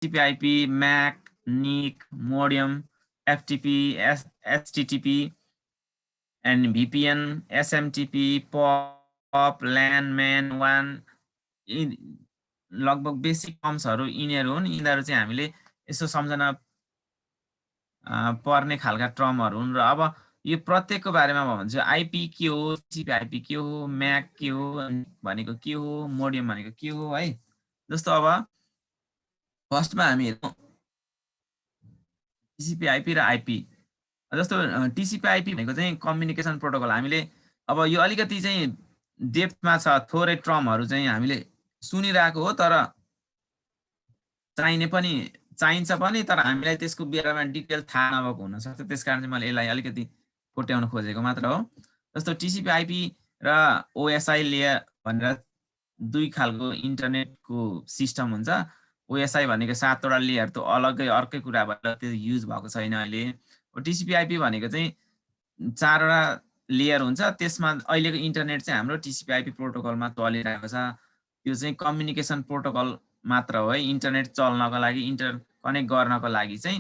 TCP/IP, MAC, NIC, MODEM, FTP, HTTP, and VPN, SMTP, POP, LAN, MAN, WAN, लगभग basic टर्म्सहरू यिनीहरू हुन्। यिनीहरू चाहिँ हामीले यसो सम्झना पर्ने खालका टर्महरू हुन्। र अब यो प्रत्येकको बारेमा भन्छ आइपी के हो, TCP/IP के हो, म्याक के हो भनेको के हो, मोडियम भनेको के हो है। जस्तो अब फर्स्टमा हामी हेरौँ TCP/IP र आइपी। जस्तो TCP/IP भनेको चाहिँ कम्युनिकेसन प्रोटोकल। हामीले अब यो अलिकति चाहिँ डेप्थमा छ, थोरै टर्महरू चाहिँ हामीले सुनिरहेको हो, तर चाहिन्छ पनि, तर हामीलाई त्यसको बारेमा डिटेल थाहा नभएको हुनसक्छ। त्यसकारण चाहिँ मैले यसलाई अलिकति कोट्याउन खोजेको मात्र हो। जस्तो TCP/IP र OSI लेयर भनेर दुई खालको इन्टरनेटको सिस्टम हुन्छ। OSI भनेको 7 वटा लेयर, त अलग्गै अर्कै कुरा भएर त्यो युज भएको छैन अहिले। TCP/IP भनेको चाहिँ 4 वटा लेयर हुन्छ। त्यसमा अहिलेको इन्टरनेट चाहिँ हाम्रो TCP/IP प्रोटोकलमा चलिरहेको छ। त्यो चाहिँ कम्युनिकेसन प्रोटोकल मात्र हो है। इन्टरनेट चल्नको लागि, कनेक्ट गर्नको लागि चाहिँ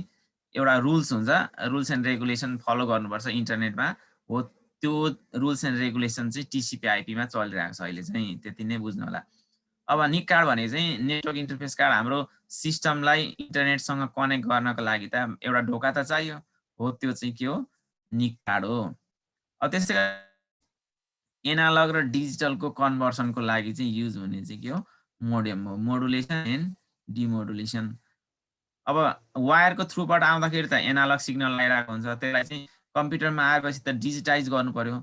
एउटा रुल्स हुन्छ, रुल्स एन्ड रेगुलेसन फलो गर्नुपर्छ इन्टरनेटमा। हो त्यो रुल्स एन्ड रेगुलेसन चाहिँ TCP/IP मा चलिरहेको छ अहिले चाहिँ। त्यति नै बुझ्नु होला। अब निक कार्ड भनेको चाहिँ नेटवर्क इन्टरफेस कार्ड। हाम्रो सिस्टमलाई इन्टरनेटसँग कनेक्ट गर्नको लागि त एउटा ढोका त चाहियो। हो त्यो चाहिँ के हो, निक कार्ड हो। अब त्यस्तै एनालग र डिजिटलको कन्भर्सनको लागि चाहिँ युज हुने चाहिँ के हो, मोडेम हो। Modulation and demodulation. अब वायरको थ्रुबाट आउँदाखेरि त एनालग सिग्नल आइरहेको हुन्छ, त्यसलाई चाहिँ कम्प्युटरमा आएपछि त डिजिटाइज गर्नु पर्यो।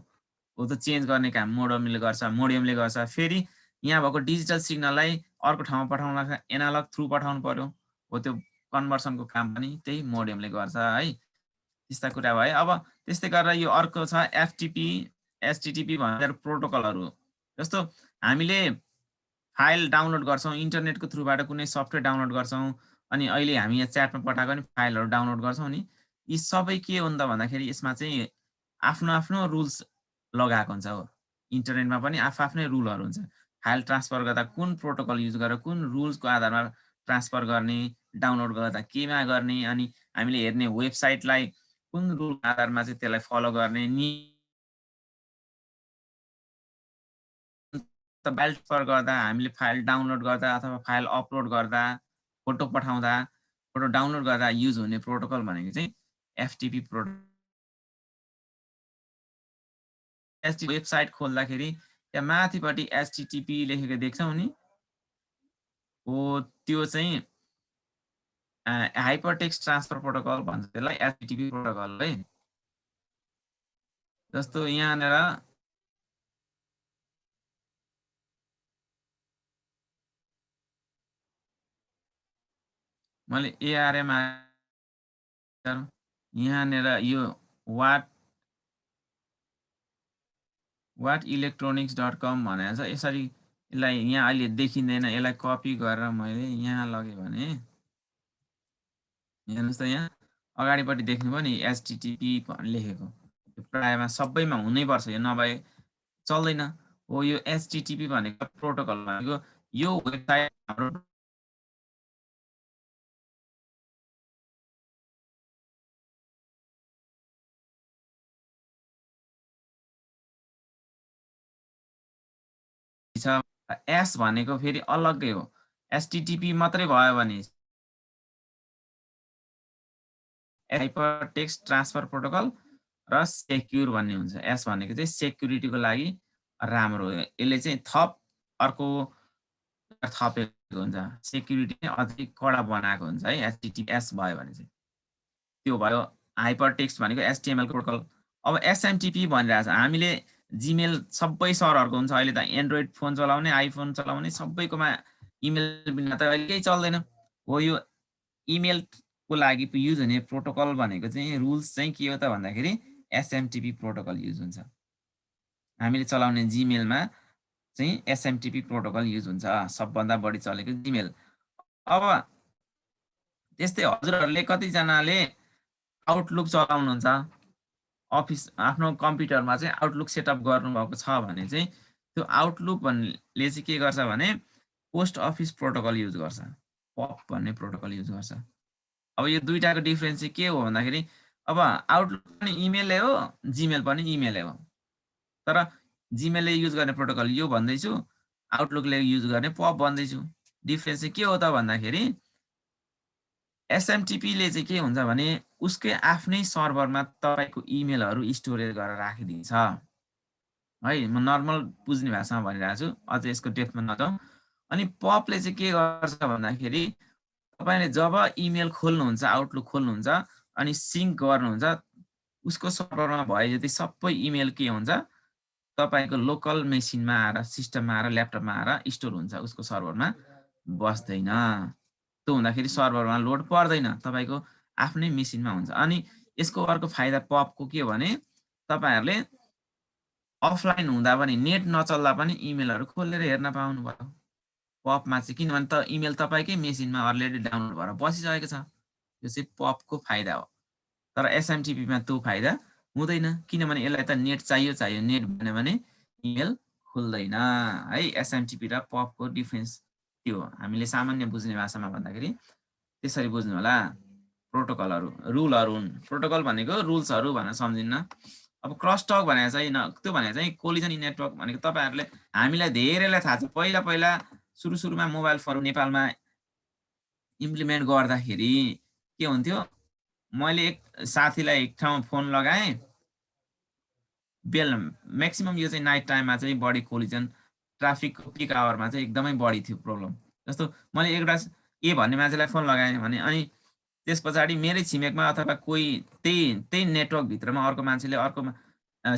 हो त चेन्ज गर्ने काम मोडेमले गर्छ। फेरि यहाँ भएको डिजिटल सिग्नललाई अर्को ठाउँमा पठाउनलाई एनालग थ्रु पठाउनु पर्यो। हो त्यो कन्भर्सनको काम पनि त्यही मोडेमले गर्छ है। त्यस्ता कुरा भयो। अब त्यस्तै गरेर यो अर्को छ FTP, HTTP भनेर प्रोटोकलहरू। जस्तो हामीले फाइल डाउनलोड गर्छौँ इन्टरनेटको थ्रुबाट, कुनै सफ्टवेयर डाउनलोड गर्छौँ, अनि अहिले हामी यहाँ च्याटमा पठाएको नि फाइलहरू डाउनलोड गर्छौँ नि, यी सबै के हुन् त भन्दाखेरि यसमा चाहिँ आफ्नो रुल्स लगाएको हुन्छ हो। इन्टरनेटमा पनि आफ्नै रुलहरू हुन्छ। फाइल ट्रान्सफर गर्दा कुन प्रोटोकल युज गरेर कुन रुल्सको आधारमा ट्रान्सफर गर्ने, डाउनलोड गर्दा केमा गर्ने, अनि हामीले हेर्ने वेबसाइटलाई कुन रुलको आधारमा चाहिँ त्यसलाई फलो गर्ने, फाइल ट्रान्सफर गर्दा, हामीले फाइल डाउनलोड गर्दा अथवा फाइल अपलोड गर्दा, फोटो पठाउँदा, फोटो डाउनलोड गर्दा युज हुने प्रोटोकल भनेको चाहिँ FTP प्रोटोकल। वेबसाइट खोल्दाखेरि त्यहाँ माथिपट्टि HTTP लेखेको देख्छौँ नि, हो त्यो चाहिँ हाइपरटेक्स्ट ट्रान्सफर प्रोटोकल भन्छ त्यसलाई, HTTP प्रोटोकल है। जस्तो यहाँनिर मैले ARM यहाँनिर यो whatelectronics.com भनेको छ। यसरी यसलाई यहाँ अहिले देखिँदैन, यसलाई कपी गरेर मैले यहाँ लगेँ भने हेर्नुहोस् त, यहाँ अगाडिपट्टि देख्नुभयो नि HTTP लेखेको। प्रायमा सबैमा हुनैपर्छ, यो नभए चल्दैन। हो यो HTTP भनेको प्रोटोकल भनेको यो वेबसाइट हाम्रो छ। S भनेको फेरि अलग्गै हो। HTTP मात्रै भयो भने हाइपरटेक्स्ट ट्रान्सफर प्रोटोकल र सेक्युर भन्ने हुन्छ। S भनेको चाहिँ सेक्युरिटीको लागि राम्रो हो। यसले चाहिँ अर्को थपेको हुन्छ, सेक्युरिटी चाहिँ अझै कडा बनाएको हुन्छ है। HTTPS भयो भने चाहिँ त्यो भयो। हाइपरटेक्स्ट भनेको HTML प्रोटोकल। अब SMTP भनिरहेको छ। हामीले जिमेल सबै सरहरूको हुन्छ अहिले त, एन्ड्रोइड फोन चलाउने, आइफोन चलाउने सबैकोमा इमेल बिना त अहिले केही चल्दैन। हो यो इमेलको लागि युज हुने प्रोटोकल भनेको चाहिँ रुल्स चाहिँ के हो त भन्दाखेरि SMTP प्रोटोकल युज हुन्छ। हामीले चलाउने जिमेलमा चाहिँ SMTP प्रोटोकल युज हुन्छ, सबभन्दा बढी चलेको जिमेल। अब त्यस्तै हजुरहरूले कतिजनाले आउटलुक चलाउनुहुन्छ, अफिस आफ्नो कम्प्युटरमा चाहिँ आउटलुक सेटअप गर्नुभएको छ भने चाहिँ त्यो आउटलुक भन्नेले चाहिँ के गर्छ भने पोस्ट अफिस प्रोटोकल युज गर्छ। पप भन्ने प्रोटोकल युज गर्छ। अब यो दुईटाको डिफरेन्स चाहिँ के हो भन्दाखेरि अब आउटलुक पनि इमेलै हो, जीमेल पनि इमेलै हो। तर जीमेलले युज गर्ने प्रोटोकल यो भन्दैछु, आउटलुकले युज गर्ने पप भन्दैछु। डिफरेन्स चाहिँ के हो त भन्दाखेरि एसएमटिपीले चाहिँ के हुन्छ भने उसकै आफ्नै सर्भरमा तपाईँको इमेलहरू स्टोरेज गरेर राखिदिन्छ है। म नर्मल बुझ्ने भाषामा भनिरहेको छु, अझ यसको डेप्थमा नजाउँ। अनि पपले चाहिँ के गर्छ भन्दाखेरि तपाईँले जब इमेल खोल्नुहुन्छ, आउटलुक खोल्नुहुन्छ अनि सिङ्क गर्नुहुन्छ, उसको सर्भरमा भए जति सबै इमेल के हुन्छ तपाईँको लोकल मेसिनमा आएर, सिस्टममा आएर, ल्यापटपमा आएर स्टोर हुन्छ, उसको सर्भरमा बस्दैन। त्यो हुँदाखेरि सर्भरमा लोड पर्दैन, तपाईँको आफ्नै मेसिनमा हुन्छ। अनि यसको अर्को फाइदा पपको के हो भने तपाईँहरूले अफलाइन हुँदा पनि, नेट नचल्दा पनि इमेलहरू खोलेर हेर्न पाउनुभयो पपमा चाहिँ, किनभने त इमेल तपाईँकै मेसिनमा अलरेडी डाउनलोड भएर बसिसकेको छ। यो चाहिँ पपको फाइदा हो। तर एसएमटिपीमा त्यो फाइदा हुँदैन, किनभने यसलाई त नेट चाहियो। नेट भन्यो भने इमेल खुल्दैन है। एसएमटिपी र पपको डिफरेन्स त्यो हो। हामीले सामान्य बुझ्ने भाषामा भन्दाखेरि त्यसरी बुझ्नु होला। प्रोटोकलहरू रुलहरू हुन्। प्रोटोकल भनेको रुल्सहरू भनेर सम्झिन्न। अब क्रसटक भनेको चाहिँ त्यो भनेको चाहिँ कोलिजन इन नेटवर्क भनेको तपाईँहरूले, हामीलाई धेरैलाई थाहा छ, पहिला सुरुमा मोबाइल फोन नेपालमा इम्प्लिमेन्ट गर्दाखेरि के हुन्थ्यो, मैले एक साथीलाई एक ठाउँमा फोन लगाएँ, म्याक्सिमम यो चाहिँ नाइट टाइममा चाहिँ बढी कोलिजन, ट्राफिकको पिक आवरमा चाहिँ एकदमै बढी थियो प्रब्लम। जस्तो मैले एउटा ए भन्ने मान्छेलाई फोन लगाएँ भने अनि त्यस पछाडि मेरै छिमेकमा अथवा कोही त्यही नेटवर्कभित्रमा अर्को मान्छेले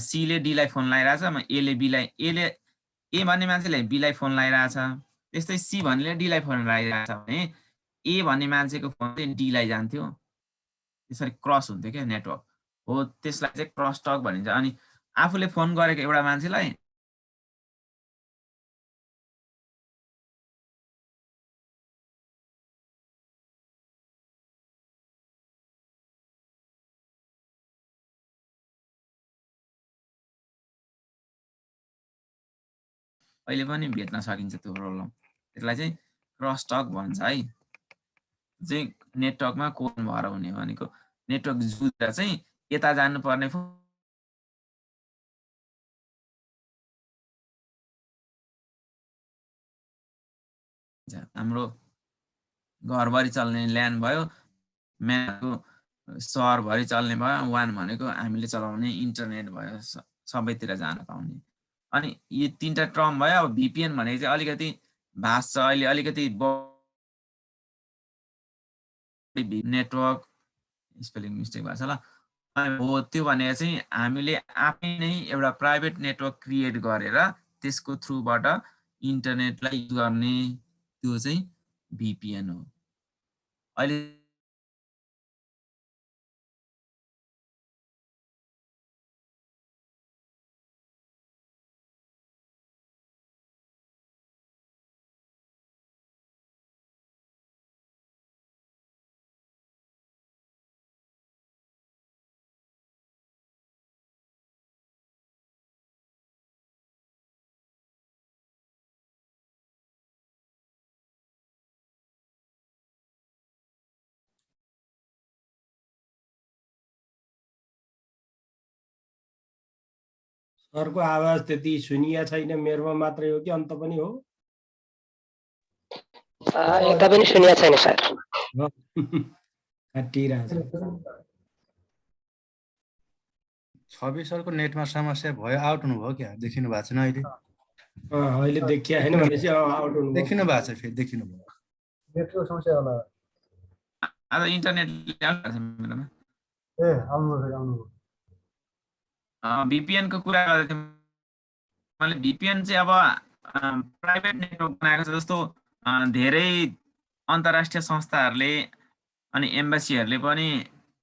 सीले डीलाई फोन लगाइरहेछ, ए भन्ने मान्छेले बीलाई फोन लगाइरहेछ, त्यस्तै सी भन्नेले डीलाई फोन लगाइरहेछ भने ए भन्ने मान्छेको फोन चाहिँ डीलाई जान्थ्यो। त्यसरी क्रस हुन्थ्यो क्या नेटवर्क, हो त्यसलाई चाहिँ क्रस टक भनिन्छ। अनि आफूले फोन गरेको एउटा मान्छेलाई अहिले पनि भेट्न सकिन्छ त्यो प्रब्लम। त्यसलाई चाहिँ क्रस टक भन्छ है। चाहिँ नेटवर्कमा कोन भएर हुने भनेको नेटवर्क जुझेर चाहिँ यता जानुपर्ने हाम्रो घरभरि चल्ने ल्यान भयो, म्यानको सहरभरि चल्ने भयो, वान भनेको हामीले चलाउने इन्टरनेट भयो, सबैतिर जान पाउने। अनि यो तीनटा टर्म भयो। अब भिपिएन भनेको चाहिँ अलिकति भाष छ अहिले, अलिकति नेटवर्क स्पेलिङ मिस्टेक भएको छ ल। हो त्यो भनेको चाहिँ हामीले आफै नै एउटा प्राइभेट नेटवर्क क्रिएट गरेर त्यसको थ्रुबाट इन्टरनेटलाई युज गर्ने, त्यो चाहिँ भिपिएन हो। अहिले सरको आवाज त्यति सुनिया छैन, मेरोमा मात्रै हो कि अन्त पनि हो? यता पनि सुनिया छैन सर। छवि सरको नेटमा समस्या भयो, आउट हुनुभयो क्या? देखिनु भएको छैन अहिले? अहिले देखिया हैन भनेपछि आउट हुनुभयो। देखिनु भएको छ, फेरि देखिनु भयो। नेटवर्क समस्या होला। आज इन्टरनेट मेरोमा आउनु भिपिएन को कुरा गर्दै थिएँ मैले। भिपिएन चाहिँ अब प्राइभेट नेटवर्क बनाएको छ। जस्तो धेरै अन्तर्राष्ट्रिय संस्थाहरूले अनि एम्बेसीहरूले पनि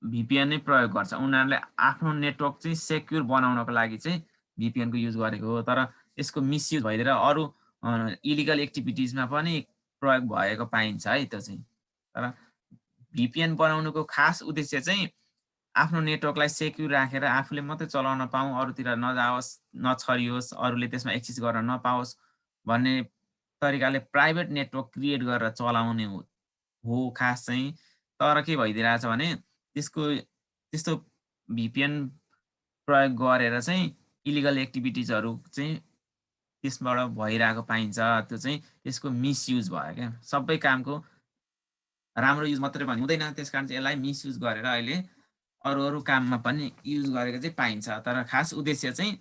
भिपिएन नै प्रयोग गर्छ। उनीहरूले आफ्नो नेटवर्क चाहिँ सेक्युर बनाउनको लागि चाहिँ भिपिएन को युज गरेको हो। तर यसको मिसयुज भइदिएर अरू इलिगल एक्टिभिटिजमा पनि प्रयोग भएको पाइन्छ है त्यो चाहिँ। तर भिपिएन बनाउनुको खास उद्देश्य चाहिँ आफ्नो नेटवर्कलाई सेक्युर राखेर आफूले मात्रै चलाउन पाऊँ, अरूतिर नजाओस्, नछरियोस्, अरूले त्यसमा एक्सेस गर्न नपाओस् भन्ने तरिकाले प्राइभेट नेटवर्क क्रिएट गरेर चलाउने हो हो खास चाहिँ। तर के भइदिरहेछ भने त्यस्तो VPN प्रयोग गरेर चाहिँ इलिगल एक्टिभिटिजहरू चाहिँ त्यसबाट भइरहेको पाइन्छ। त्यो चाहिँ त्यसको मिसयुज भयो क्या। सबै कामको राम्रो युज मात्रै पनि हुँदैन, त्यसकारण चाहिँ यसलाई मिसयुज गरेर अहिले अरू काममा पनि युज गरेको चाहिँ पाइन्छ। तर खास उद्देश्य चाहिँ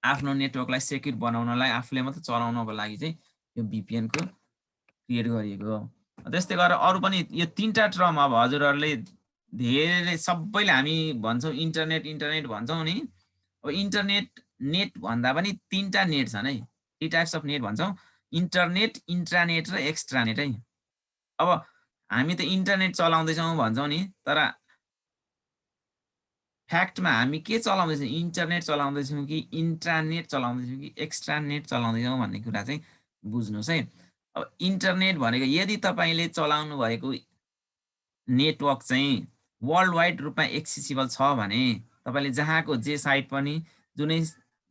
आफ्नो नेटवर्कलाई सेक्युर बनाउनलाई, आफूले मात्रै चलाउनको लागि चाहिँ यो VPN को क्रिएट गरिएको हो। त्यस्तै गरेर अरू पनि यो 3टा टर्म अब हजुरहरूले धेरै सबैले हामी भन्छौँ इन्टरनेट भन्छौँ नि। अब नेट भन्दा पनि 3टा नेट छन् है। 3 टाइप्स अफ नेट भन्छौँ, इन्टरनेट, इन्ट्रानेट र एक्स्ट्रानेट है। अब हामी त इन्टरनेट चलाउँदैछौँ भन्छौँ नि, तर फ्याक्टमा हामी के चलाउँदैछौँ, इन्टरनेट चलाउँदैछौँ कि इन्ट्रानेट चलाउँदैछौँ कि एक्स्ट्रानेट चलाउँदैछौँ भन्ने कुरा चाहिँ बुझ्नुहोस् है। अब इन्टरनेट भनेको यदि तपाईँले चलाउनु भएको नेटवर्क चाहिँ वर्ल्ड वाइड रूपमा एक्सेसिबल छ भने तपाईँले जहाँको जे साइट पनि जुनै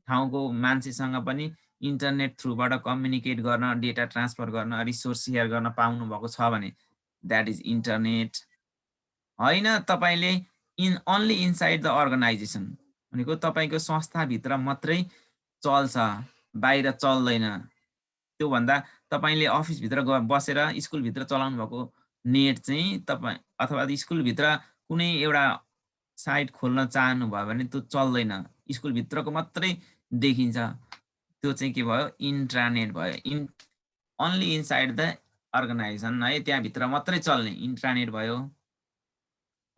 ठाउँको मान्छेसँग पनि इन्टरनेट थ्रुबाट कम्युनिकेट गर्न, डेटा ट्रान्सफर गर्न, रिसोर्स सेयर गर्न पाउनु भएको छ भने द्याट इज इन्टरनेट। होइन तपाईँले ओन्ली इनसाइड द अर्गनाइजेसन भनेको तपाईँको संस्थाभित्र मात्रै चल्छ, बाहिर चल्दैन। त्योभन्दा तपाईँले अफिसभित्र बसेर स्कुलभित्र चलाउनु भएको नेट चाहिँ तपाईँ अथवा स्कुलभित्र कुनै एउटा साइट खोल्न चाहनुभयो भने त्यो चल्दैन, स्कुलभित्रको मात्रै देखिन्छ। त्यो चाहिँ के भयो, इन्ट्रानेट भयो। ओन्ली इनसाइड द अर्गनाइजेसन है, त्यहाँभित्र मात्रै चल्ने इन्ट्रानेट भयो।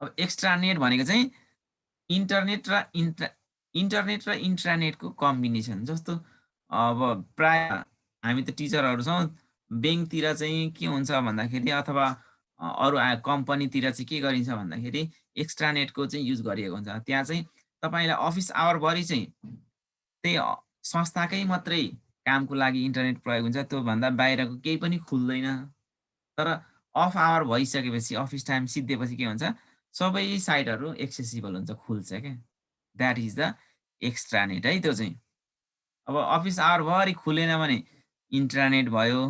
अब एक्स्ट्रानेट भनेको चाहिँ इन्टरनेट र इन्ट्रानेटको कम्बिनेसन। जस्तो अब प्राय हामी त टिचरहरू छौँ, ब्याङ्कतिर चाहिँ के हुन्छ भन्दाखेरि अथवा अरू कम्पनीतिर चाहिँ के गरिन्छ भन्दाखेरि एक्स्ट्रानेटको चाहिँ युज गरिएको हुन्छ। त्यहाँ चाहिँ तपाईँलाई अफिस आवरभरि चाहिँ त्यही संस्थाकै मात्रै कामको लागि इन्टरनेट प्रयोग हुन्छ, त्योभन्दा बाहिरको केही पनि खुल्दैन। तर अफ आवर भइसकेपछि, अफिस टाइम सिद्धेपछि के हुन्छ, सबै साइटहरू एक्सेसिबल हुन्छ, खुल्छ क्या। द्याट इज द एक्स्ट्रानेट है। त्यो चाहिँ अब अफिस आवरभरि खुलेन भने इन्ट्रानेट भयो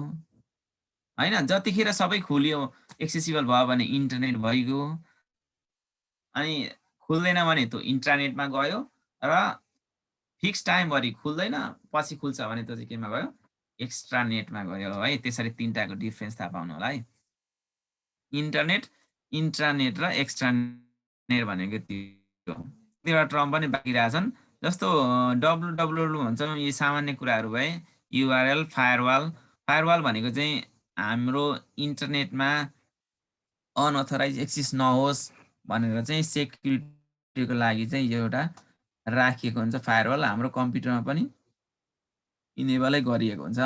होइन। जतिखेर सबै खुल्यो, एक्सेसिबल भयो भने इन्टरनेट भइगयो। अनि खुल्दैन भने त्यो इन्ट्रानेटमा गयो र फिक्स टाइमभरि खुल्दैन, पछि खुल्छ भने त्यो चाहिँ केमा गयो, एक्स्ट्रानेटमा गयो है। त्यसरी 3टाको डिफ्रेन्स थाहा पाउनु होला है। इन्टरनेट, इन्ट्रानेट र एक्स्ट्रानेट भनेको त्यो एउटा टर्म पनि बाँकी रहेछन्। जस्तो डब्लुडब्लुडब्लु भन्छौँ, यी सामान्य कुराहरू भए। युआरएल, फायरवाल भनेको चाहिँ हाम्रो इन्टरनेटमा अनअथराइज एक्सेस नहोस् भनेर चाहिँ सेक्युरिटीको लागि चाहिँ यो एउटा राखिएको हुन्छ फायरवाल। हाम्रो कम्प्युटरमा पनि इनेबलै गरिएको हुन्छ।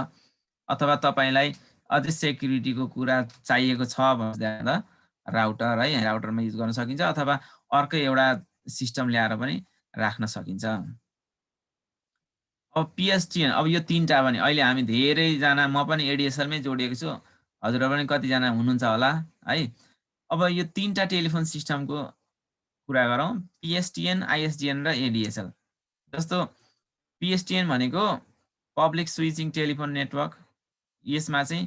अथवा तपाईँलाई अझै सेक्युरिटीको कुरा चाहिएको छ भन्दा राउटर है, राउटरमा युज गर्न सकिन्छ, अथवा अर्कै एउटा सिस्टम ल्याएर पनि राख्न सकिन्छ। अब PSTN, अब यो 3टा पनि अहिले हामी धेरैजना, म पनि एडिएसएलमै जोडिएको छु, हजुरहरू पनि कतिजना हुनुहुन्छ होला है। अब यो 3टा टेलिफोन सिस्टमको कुरा गरौँ, PSTN, ISDN र ADSL। जस्तो PSTN भनेको पब्लिक स्विचिङ टेलिफोन नेटवर्क। यसमा चाहिँ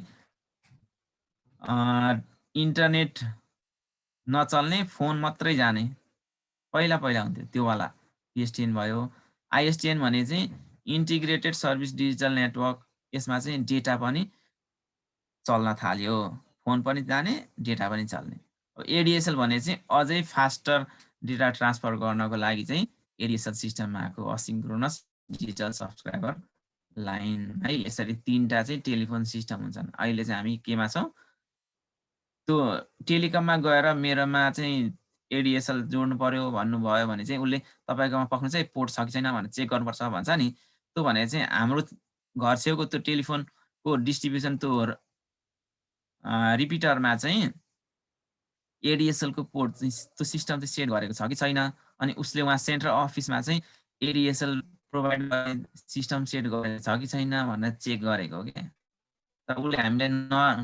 इन्टरनेट नचल्ने, फोन मात्रै जाने, पहिला हुन्थ्यो त्योवाला PSTN भयो। ISDN भने चाहिँ इन्टिग्रेटेड सर्भिस डिजिटल नेटवर्क। यसमा चाहिँ डेटा पनि चल्न थाल्यो, फोन पनि जाने, डेटा पनि चल्ने। ADSL भने चाहिँ अझै फास्टर डेटा ट्रान्सफर गर्नको लागि चाहिँ ADSL सिस्टममा आएको, असिन्क्रोनस डिजिटल सब्सक्राइबर लाइन है। यसरी 3टा चाहिँ टेलिफोन सिस्टम हुन्छन्। अहिले चाहिँ हामी केमा छौँ, त्यो टेलिकममा गएर मेरोमा चाहिँ ADSL जोड्नु पर्यो भन्नुभयो भने चाहिँ उसले तपाईँकोमा पक्नु चाहिँ पोर्ट छ कि छैन भनेर चेक गर्नुपर्छ भन्छ नि। त्यो भने चाहिँ हाम्रो घर छेउको त्यो टेलिफोनको डिस्ट्रिब्युसन त्यो रिपिटरमा चाहिँ ADSL को पोर्ट चाहिँ त्यो सिस्टम चाहिँ सेट गरेको छ कि छैन, अनि उसले उहाँ सेन्ट्रल अफिसमा चाहिँ ADSL प्रोभाइड गर्ने सिस्टम सेट गरेको छ कि छैन भनेर चेक गरेको हो क्या। तर उसले हामीलाई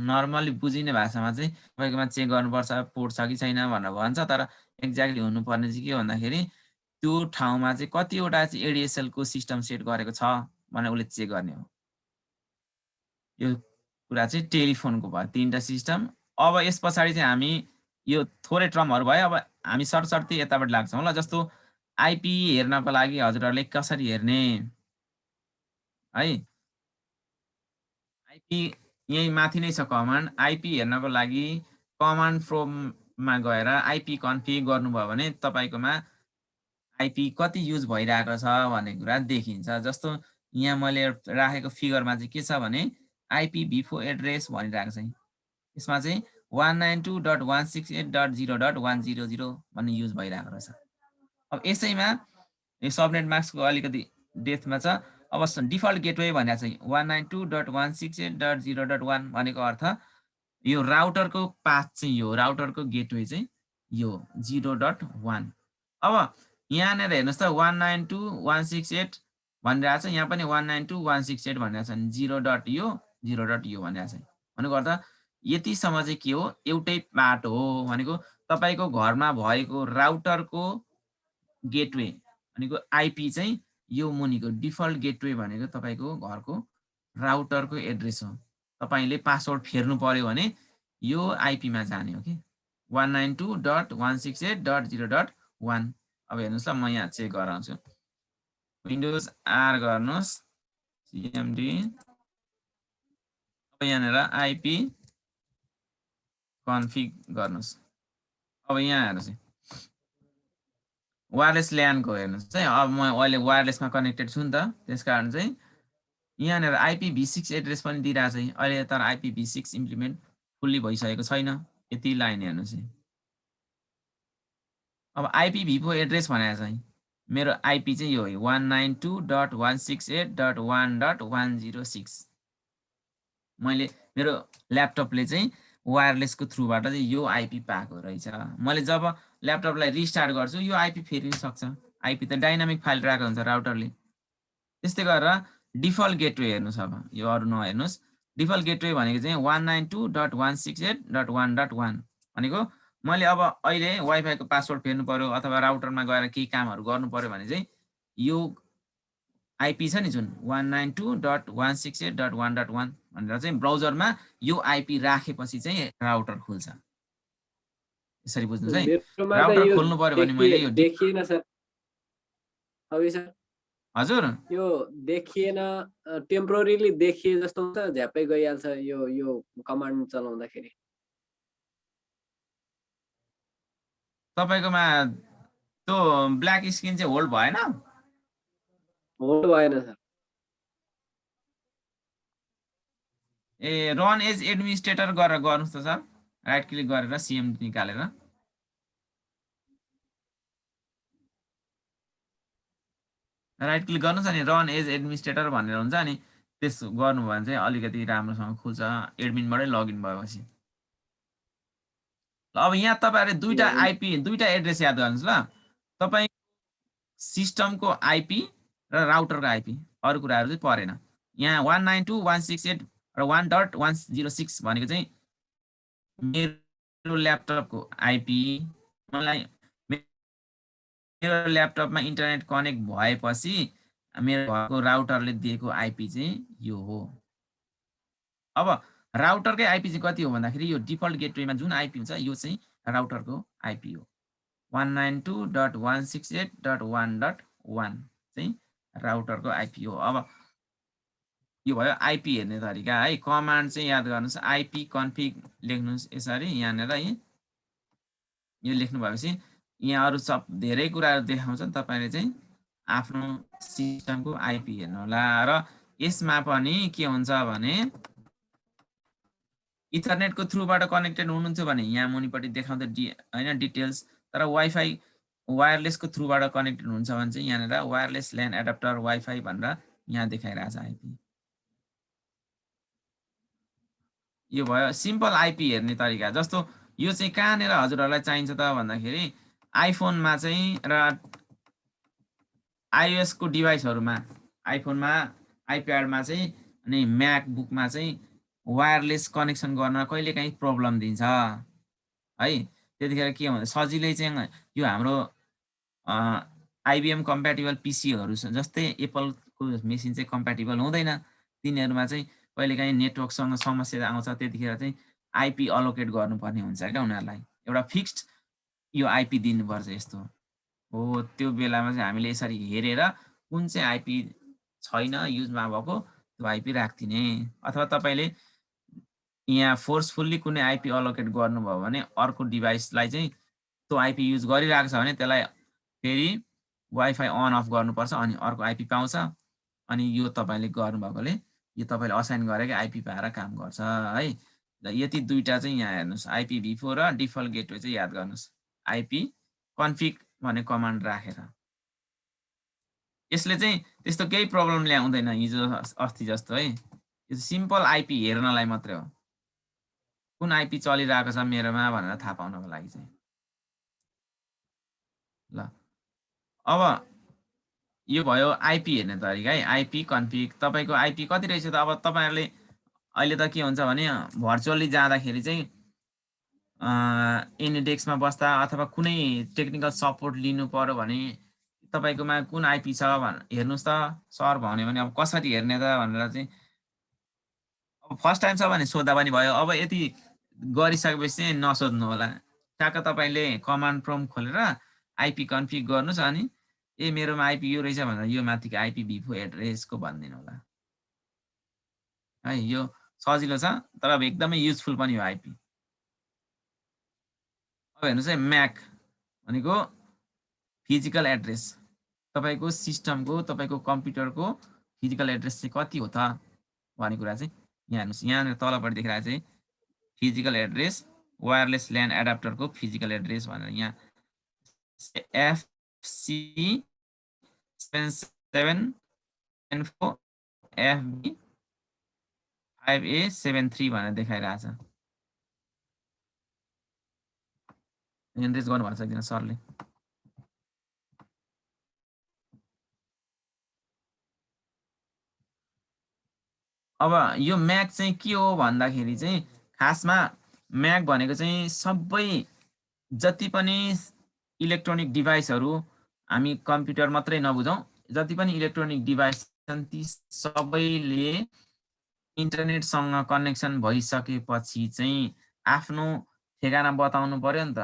नर्मली बुझिने भाषामा चाहिँ तपाईँकोमा चेक गर्नुपर्छ, पोर्ट छ कि छैन भनेर भन्छ। तर एक्ज्याक्टली हुनुपर्ने चाहिँ के भन्दाखेरि त्यो ठाउँमा चाहिँ कतिवटा चाहिँ ADSL को सिस्टम सेट गरेको छ भनेर उसले चेक गर्ने हो। यो कुरा चाहिँ टेलिफोनको भयो, 3टा सिस्टम अब यस पछाडि चाहिँ हामी यो थोरै टर्महरु भयो। अब हामी सर्टसर्टी यताबाट लाग्छौँ ल। जस्तो आइपी हेर्नको लागि हजुरहरूले कसरी हेर्ने है? आइपी यही माथि नै छ कमान्ड। आइपी हेर्नको लागि कमान्ड फ्रोममा गएर आइपी कन्फिग गर्नुभयो भने तपाईकोमा आइपी कति युज भइरहेको छ भन्ने कुरा देखिन्छ। जस्तो यहाँ मैले राखेको फिगरमा चाहिँ के छ भने IPv4 एड्रेस भनिरहेको छ। यसमा चाहिँ 192.168.0.100 भन्ने युज भइरहेको रहेछ। अब यसैमा यो सबनेट मास्कको अलिकति डेप्थमा छ। अब डिफल्ट गेटवे भनेको चाहिँ 192.168.0.1 भनेको अर्थ यो राउटरको पाथ चाहिँ यो राउटरको गेटवे चाहिँ यो 0.1। अब यहाँनिर हेर्नुहोस् त 192.168 भनिरहेको छ, यहाँ पनि 192.168 भनिरहेको छ। 0.u भनिरहेको छ। भनेको अर्थ यतिसम्म चाहिँ के हो, एउटै बाटो हो। भनेको तपाईको घरमा भएको राउटरको गेटवे भनेको आइपी चाहिँ यो मुनिको डिफल्ट गेटवे भनेको तपाईको घरको राउटरको एड्रेस हो। तपाईले पासवर्ड फेर्नु पर्यो भने यो आइपी मा जाने हो कि 192.168.0.1। अब हेर्नुस् ल, म यहाँ चेक गराउँछु। विन्डोज आर गर्नुस्, सीएमडी। अब यहाँनिर आइपी कन्फिग गर्नुस्। अब यहाँ हेर्नुस् वायरलेस ल्यान को हेर्नुस् है। अब म अहिले वायरलेसमा कनेक्टेड छु नि त, त्यसकारण चाहिँ यहाँनिर IPv6 एड्रेस पनि दिइरा छ। अहिले तर IPv6 इम्प्लिमेन्ट फुल्ली भइसकेको छैन। यति लाइन हेर्नुस्। अब IPv4 एड्रेस भनेको छ मेरो आइपी चाहिँ यो 192.168.1.106। मैले मेरो ल्यापटपले चाहिँ वायरलेसको थ्रुबाट चाहिँ यो आइपी पाएको रहेछ। मैले जब ल्यापटपलाई रिस्टार्ट गर्छु यो आइपी फेरिन सक्छ। आइपी त डाइनामिक फाइल राखेको हुन्छ राउटरले। त्यस्तै गरेर डिफल्ट गेटवे हेर्नुस्। अब यो अरु नहेर्नुस्। डिफल्ट गेटवे भनेको चाहिँ 192.168.1.1 भनेको मैले अब अहिले वाइफाई को पासवर्ड फेर्नु पर्यो अथवा राउटरमा गएर केही कामहरु गर्नु पर्यो भने चाहिँ यो आइपी छ नि जुन 192.168.1.1 भनेर चाहिँ ब्राउजरमा यो आइपी राखेपछि चाहिँ राउटर खुल्छ। यसरी बुझ्नुस् है। राउटर खोल्नु पर्यो भने मैले यो देखिएन सर। अभी सर हजुर यो देखिएन, टेम्पोररीली देखिए जस्तो हुन्छ, झ्यापै गइहाल्छ यो कमान्ड चलाउँदाखेरि। तपाईकोमा त्यो ब्ल्याक स्क्रिन चाहिँ होल्ड भएन? होल्ड भएन सर। ए रन एज एडमिनिस्ट्रेटर गरेर गर्नुस् त सर। राइट क्लिक गरेर सीएमडी निकालेर राइट क्लिक गर्नुस् अनि रन एज एडमिनिस्ट्रेटर भनेर हुन्छ। अनि त्यस गर्नु भयो भने चाहिँ अलिकति राम्रोसँग खुल्छ एडमिनबाटै लगइन भएपछि। अब यहाँ तपाईहरुले दुईटा आइपी दुईटा एड्रेस याद गर्नुस् ल। तपाई सिस्टमको आइपी र राउटरको आइपी, अरु कुराहरु चाहिँ परेन। यहाँ 192.168 र 1.106 भनेको चाहिँ मेरो ल्यापटपको आइपी। मलाई मेरो ल्यापटपमा इन्टरनेट कनेक्ट भएपछि मेरो घरको राउटरले दिएको आइपी चाहिँ यो हो। अब राउटरकै आइपी चाहिँ कति हो भन्दाखेरि यो डिफल्ट गेटवेमा जुन आइपी हुन्छ यो चाहिँ राउटरको आइपी हो। 192.168.1.1 चाहिँ राउटरको आइपी हो। अब यो भयो आइपी हेर्ने तरिका है। कमान्ड चाहिँ याद गर्नुस्, आइपी कन्फिग लेख्नुस् यसरी यहाँनेर है। यो लेख्नु भएपछि यहाँ अरु सब धेरै कुराहरु देखाउँछ। तपाईले चाहिँ आफ्नो सिस्टमको आइपी हेर्नु होला। र यसमा पनि के हुन्छ भने इथरनेटको थ्रुबाट कनेक्टेड हुनुहुन्छ भने यहाँ मुनिपट्टि देखाउँछ हैन डिटेल्स। तर वाइफाई वायरलेसको थ्रुबाट कनेक्टेड हुन्छ भने चाहिँ यहाँनेर वायरलेस ल्यान एडाप्टर वाइफाई भनेर यहाँ देखाइरहेछ आइपी। यो भयो सिम्पल आइपी हेर्ने तरिका। जस्तो यो चाहिँ कहाँनेर हजुरहरुलाई चाहिन्छ त भन्दाखेरि आइफोनमा चाहिँ र आइओएस को डिभाइसहरुमा, आइफोनमा आइप्याडमा चाहिँ अनि म्याकबुकमा चाहिँ वायरलेस कनेक्सन गर्न कहिलेकाहीँ प्रब्लम दिन्छ है। त्यतिखेर के हुन्छ सजिलै चाहिँ यो हाम्रो आइबीएम कम्प्याटिबल पीसीहरु जस्तै एप्पलको मेसिन चाहिँ कम्प्याटिबल हुँदैन। तिनीहरुमा चाहिँ कहिलेकाहीँ नेटवर्कसँग समस्या आउँछ। त्यतिखेर चाहिँ आइपी अलोकेट गर्नुपर्ने हुन्छ क्या उनीहरूलाई एउटा फिक्स्ड यो आइपी दिनुपर्छ यस्तो हो त्यो बेलामा चाहिँ हामीले यसरी हेरेर कुन चाहिँ आइपी छैन युजमा भएको त्यो आइपी राख्दिने अथवा तपाईँले यहाँ फोर्सफुल्ली कुनै आइपी अलोकेट गर्नुभयो भने अर्को डिभाइसलाई चाहिँ त्यो आइपी युज गरिरहेको छ भने त्यसलाई फेरि वाइफाई अन अफ गर्नुपर्छ अनि अर्को आइपी पाउँछ अनि यो तपाईँले गर्नुभएकोले यो तपाईँले असाइन गरेको आइपी पाएर काम गर्छ है ल यति दुईटा चाहिँ यहाँ हेर्नुहोस् आइपी v4 र डिफल्ट गेटवे चाहिँ याद गर्नुहोस् आइपी कन्फिग भन्ने कमान्ड राखेर यसले चाहिँ त्यस्तो केही प्रब्लम ल्याउँदैन हिजो अस्ति जस्तो है यो सिम्पल आइपी हेर्नलाई मात्रै हो कुन आइपी चलिरहेको छ मेरोमा भनेर थाहा पाउनको लागि चाहिँ ल अब यो भयो आइपी हेर्ने तरिका है आइपी कन्फिग तपाईँको आइपी कति रहेछ त अब तपाईँहरूले अहिले त के हुन्छ भने भर्चुअली जाँदाखेरि चाहिँ एनिडेक्समा बस्दा अथवा कुनै टेक्निकल सपोर्ट लिनु पर्यो भने तपाईँकोमा कुन आइपी छ हेर्नुहोस् त सर भन्यो भने अब कसरी हेर्ने त भनेर चाहिँ अब फर्स्ट टाइम छ भने सोद्धा पनि भयो अब यति गरिसकेपछि चाहिँ नसोध्नु होला ठ्याक्क तपाईँले कमान्ड प्रम्प्ट खोलेर आइपी कन्फिग गर्नुहोस् अनि ए मेरोमा आइपी यो रहेछ भनेर यो माथिको आइपी v4 एड्रेसको भनिदिनु होला है यो सजिलो छ तर अब एकदमै युजफुल पनि हो आइपी अब हेर्नुहोस् है म्याक भनेको फिजिकल एड्रेस तपाईँको सिस्टमको तपाईँको कम्प्युटरको फिजिकल एड्रेस चाहिँ कति हो त भन्ने कुरा चाहिँ यहाँ हेर्नुहोस् यहाँनिर तलपट्टि देखिरहेको चाहिँ फिजिकल एड्रेस वायरलेस ल्यान एडाप्टरको फिजिकल एड्रेस भनेर यहाँ FC77N4 FB5A73 भनेर देखाइरहेछ एन्ट्रेस गर्नुभएको छ किन सरले अब यो म्याक चाहिँ के हो भन्दाखेरि चाहिँ खासमा म्याक भनेको चाहिँ सबै जति पनि इलेक्ट्रोनिक डिभाइसहरू हामी कम्प्युटर मात्रै नबुझौँ जति पनि इलेक्ट्रोनिक डिभाइस छन् ती सबैले इन्टरनेटसँग कनेक्सन भइसकेपछि चाहिँ आफ्नो ठेगाना बताउनु पर्यो नि त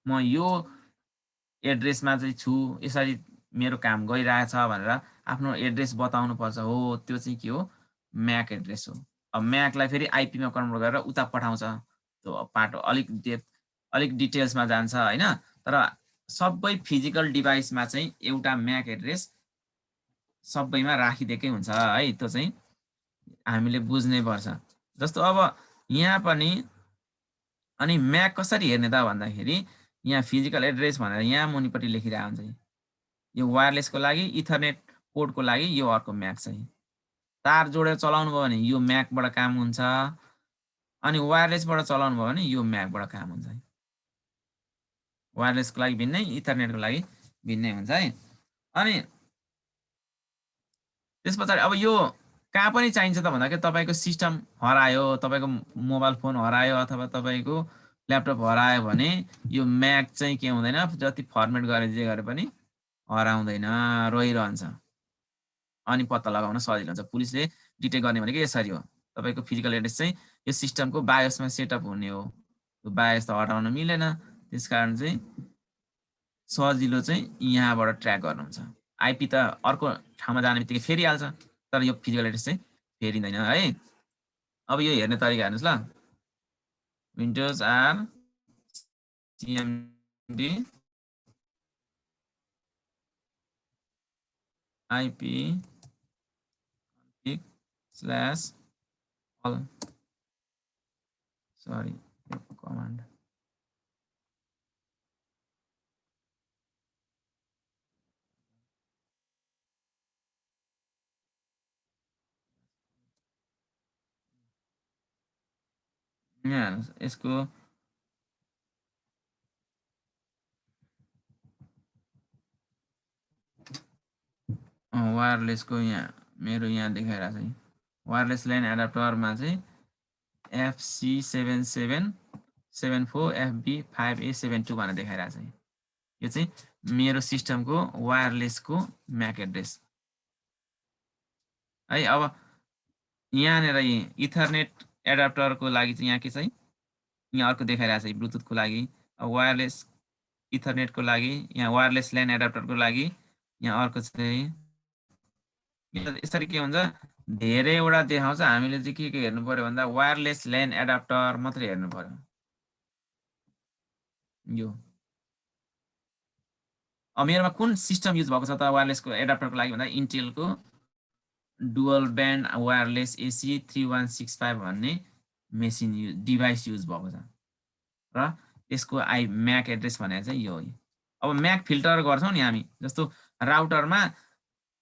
म यो एड्रेसमा चाहिँ छु यसरी मेरो काम गइरहेछ भनेर आफ्नो एड्रेस बताउनु पर्छ हो त्यो चाहिँ के हो म्याक एड्रेस हो अब म्याकलाई फेरि आइपीमा कन्भर्ट गरेर उता पठाउँछ त्यो पार्ट अलिक डिटेल्समा जान्छ हैन तर सबै फिजिकल डिभाइसमा चाहिँ एउटा म्याक एड्रेस सबैमा राखिदिएकै हुन्छ है त्यो चाहिँ हामीले बुझ्नै पर्छ जस्तो अब यहाँ पनि अनि म्याक कसरी हेर्ने त भन्दाखेरि यहाँ फिजिकल एड्रेस भनेर यहाँ मुनिपट्टि लेखिरहेको हुन्छ यो वायरलेसको लागि इथरनेट पोर्टको लागि यो अर्को म्याक चाहिँ तार जोडेर चलाउनु भयो भने यो म्याकबाट काम हुन्छ अनि वायरलेसबाट चलाउनु भयो भने यो म्याकबाट काम हुन्छ वायरलेसको लागि भिन्नै इथरनेटको लागि भिन्नै हुन्छ है अनि त्यसपछि अब यो कहाँ पनि चाहिन्छ त भन्दाखेरि तपाईँको सिस्टम हरायो तपाईँको मोबाइल फोन हरायो अथवा तपाईँको ल्यापटप हरायो भने यो म्याक चाहिँ के हुँदैन जति फर्मेट गरे जे गरे पनि हराउँदैन रहिरहन्छ अनि पत्ता लगाउन सजिलो हुन्छ पुलिसले डिटेक्ट गर्ने भनेको यसरी हो तपाईँको फिजिकल एड्रेस चाहिँ यो सिस्टमको बायोसमा सेटअप हुने हो त्यो बायोस त हटाउन मिलेन त्यसकारण चाहिँ सजिलो चाहिँ यहाँबाट ट्र्याक गर्नुहुन्छ आइपी त अर्को ठाउँमा जाने बित्तिकै फेरिहाल्छ तर यो फिजिकल एड्रेस चाहिँ फेरिँदैन है अब यो हेर्ने तरिका हेर्नुहोस् ल Windows R CMD IP config/all sorry command यहाँ यसको वायरलेसको यहाँ मेरो यहाँ देखाइरहेको छ वायरलेस लाइन एडाप्टरमा चाहिँ FC7774 FB5A72 भनेर देखाइरहेको छ यो चाहिँ मेरो सिस्टमको वायरलेसको म्याक एड्रेस है अब यहाँनिर इथरनेट एडाप्टरको लागि चाहिँ यहाँ के छ है, यहाँ अर्को देखाइरहेको छ ब्लुटुथको लागि, वायरलेस इथरनेटको लागि, यहाँ वायरलेस ल्यान एडाप्टरको लागि यहाँ अर्को चाहिँ यसरी के हुन्छ धेरैवटा देखाउँछ। हामीले चाहिँ के हेर्नु पर्यो भन्दा वायरलेस ल्यान एडाप्टर मात्रै हेर्नु पर्यो। यो अब मेरोमा कुन सिस्टम युज भएको छ त वायरलेसको एडाप्टरको लागि भन्दा इन्टेलको डुअल ब्यान्ड वायरलेस एसी 3165 भन्ने मेसिन डिभाइस युज भएको छ र यसको म्याक एड्रेस भनेको चाहिँ यो हो। अब म्याक फिल्टर गर्छौँ नि हामी, जस्तो राउटरमा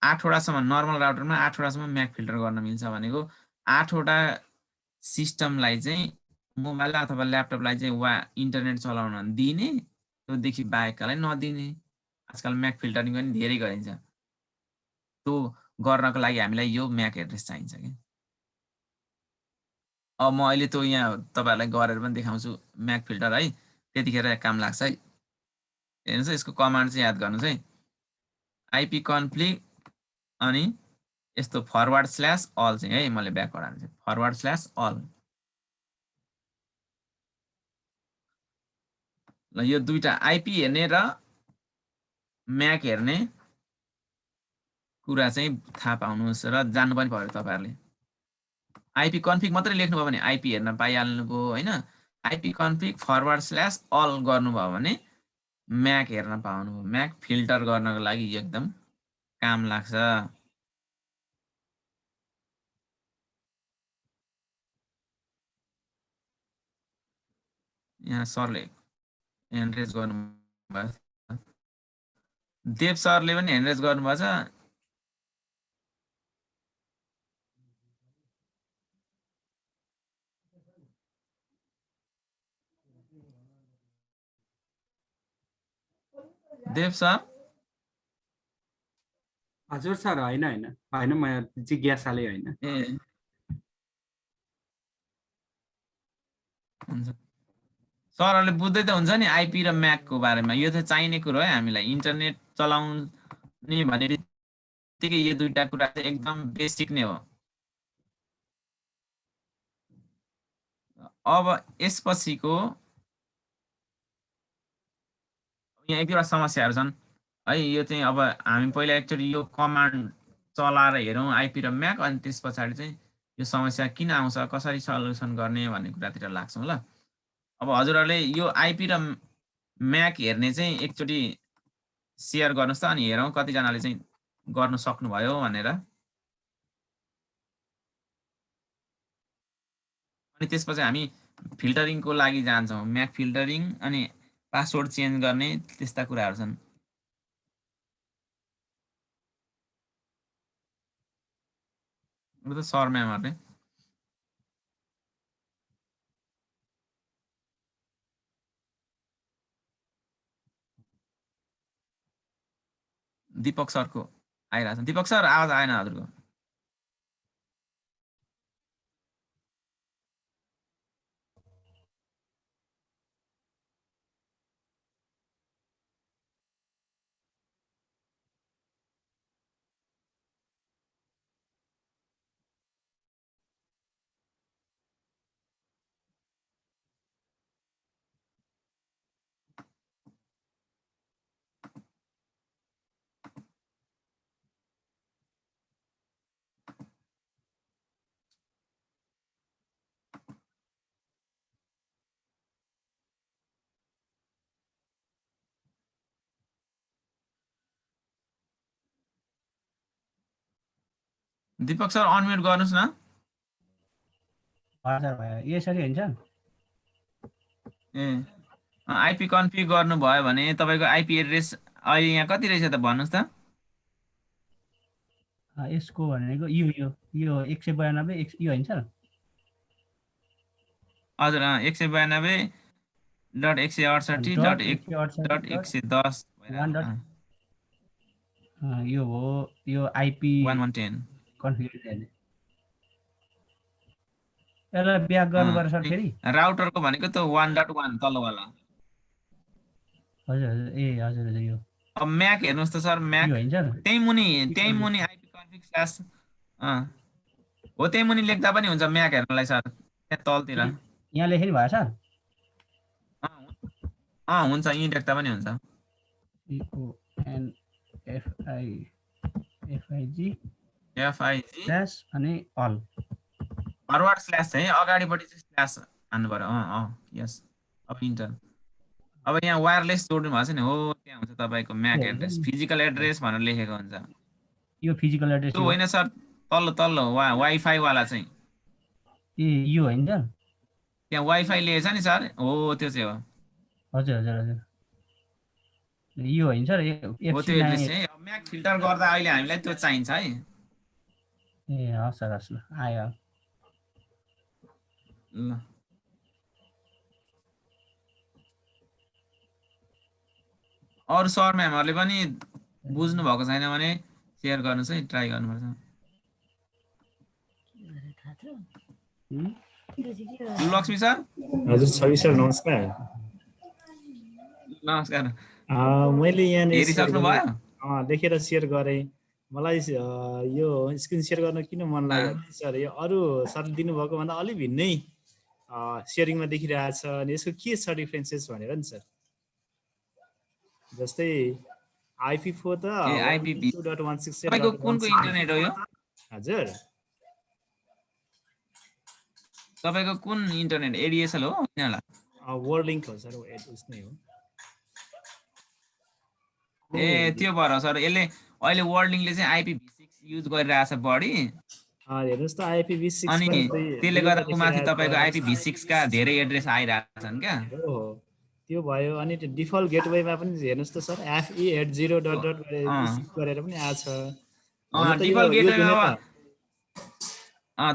8 वटासम्म नर्मल राउटरमा 8 वटासम्म म्याक फिल्टर गर्न मिल्छ भनेको 8 वटा सिस्टमलाई चाहिँ मोबाइल अथवा ल्यापटपलाई चाहिँ इन्टरनेट चलाउन दिने, त्योदेखि बाहेकलाई नदिने। आजकल म्याक फिल्टरिङ पनि धेरै गरिन्छ। त्यो गर्नको लागि हामीलाई यो म्याक एड्रेस चाहिन्छ कि। अब म अहिले त्यो यहाँ तपाईँहरूलाई गरेर पनि देखाउँछु म्याक फिल्टर है, त्यतिखेर काम लाग्छ है। हेर्नुहोस् यसको कमान्ड चाहिँ याद गर्नुहोस् है, आइपी कन्फ्लिग अनि यस्तो // चाहिँ है, मैले ब्याकवर्ड हाल्छु // ल यो दुईटा आइपी हेर्ने र म्याक हेर्ने कुरा चाहिँ थाहा पाउनुहोस् र जान्नु पनि पर्यो तपाईँहरूले। आइपी कन्फिग मात्रै लेख्नुभयो भने आइपी हेर्न पाइहाल्नुभयो होइन, आइपी कन्फिग // गर्नुभयो भने म्याक हेर्न पाउनुभयो। म्याक फिल्टर गर्नको लागि एकदम काम लाग्छ। यहाँ सरले ह्यान्ड रेज गर्नुभएको छ, देव सरले पनि ह्यान्ड रेज गर्नुभएको छ। देव सर हजुर सर, होइन होइन होइन, म जिज्ञासाले होइन। ए हुन्छ, सरहरूले बुझ्दै त हुन्छ नि आइपी र म्याकको बारेमा। यो त चाहिने कुरो है हामीलाई, इन्टरनेट चलाउने भने बित्तिकै यो दुईटा कुरा चाहिँ एकदम बेसिक नै हो। अब यसपछिको यहाँ एक दुईवटा समस्याहरू छन् है। यो चाहिँ अब हामी पहिला एकचोटि यो कमान्ड चलाएर हेरौँ आइपी र म्याक, अनि त्यस पछाडि चाहिँ यो समस्या किन आउँछ, कसरी सल्युसन गर्ने भन्ने कुरातिर लाग्छौँ ल। अब हजुरहरूले यो आइपी र म्याक हेर्ने चाहिँ एकचोटि सेयर गर्नुहोस् त, अनि हेरौँ कतिजनाले चाहिँ गर्नु सक्नुभयो भनेर। अनि त्यसपछि हामी फिल्टरिङको लागि जान्छौँ, म्याक फिल्टरिङ अनि पासवर्ड चेन्ज गर्ने त्यस्ता कुराहरू छन्। त सर म्यामहरूले दीपक सरको आइरहेछ। दीपक सर आवाज आएन हजुरको। दीपक सर अनम्युट गर्नुहोस् न। यसरी हुन्छ। ए आइपी कन्फिग गर्नुभयो भने तपाईँको आइपी एड्रेस अहिले यहाँ कति रहेछ त भन्नुहोस् त। यसको भनेको यो 192 यो होइन सर? हजुर 192.168.110 यो हो, यो आइपी 1110 कन्फिगर। यसलाई ब्याक गर्नुपर्छ सर फेरि। राउटरको भनेको त 1.1 तलवाला। हजुर हजुर, ए हजुर हजुर, यो अब म्याक हेर्नुहोस् त सर, म्याक त्यही मुनि आइपी कन्फिग स्ल्यास हो, त्यही मुनि लेख्दा पनि हुन्छ म्याक हेर्नलाई सर। त्यहाँ तलतिर यहाँ लेख्नु भयो सर हुन्छ यहीँ लेख्दा पनि हुन्छ CONFIG FIG स्ल्यास अनि अल फरवर्ड स्ल्यास चाहिँ अगाडिपट्टि चाहिँ स्ल्यास हान्नु पर्यो यस अब इन्टर अब यहाँ वायरलेस जोड्नु भएको छ नि हो त्यहाँ हुन्छ तपाईँको म्याक एड्रेस फिजिकल एड्रेस भनेर लेखेको हुन्छ यो फिजिकल एड्रेस त्यो होइन सर तल्लो वाइफाई वाला चाहिँ यो होइन सर त्यहाँ वाइफाई लिएछ नि सर हो त्यो चाहिँ हो हजुर हजुर हजुर यो होइन सर हो त्यो एड्रेस चाहिँ अब म्याक फिल्टर गर्दा अहिले हामीलाई त्यो चाहिन्छ है ए हस् सर हस् ल आयो ल अरू सर म्यामहरूले पनि बुझ्नु भएको छैन भने सेयर गर्नुहोस् है ट्राई गर्नुपर्छ लक्ष्मी सर हजुर छवि सर नमस्कार नमस्कार मैले यहाँ हेरिसक्नु भयो देखेर सेयर गरेँ मलाई यो स्क्रिन सेयर गर्न किन मन लाग्यो सर यो अरू सरले दिनुभएको भन्दा अलि भिन्नै सेयरिङमा देखिरहेछ अनि यसको के छ डिफरेन्सेस भनेर नि सर जस्तै IP4 त तपाईँको कुनको इन्टरनेट हो यो हजुर तपाईँको कुन इन्टरनेट ADSL हो हैन होला वर्ल्ड लिङ्क हो सर उसमै हो ए त्यो भएर सर यसले अहिले वर्ल्ड लिङ्कले चाहिँ IPv6 युज गरिरहेछ बढी हेर्नुहोस् त IPv6 अनि त्यसले गर्दा माथि तपाईँको IPv6 का धेरै एड्रेस आइरहेछन् क्या त्यो भयो अनि त्यो डिफल्ट गेटवेमा पनि हेर्नुहोस् त सर FE80..6 गरेर पनि आछ डिफल्ट गेटवेमा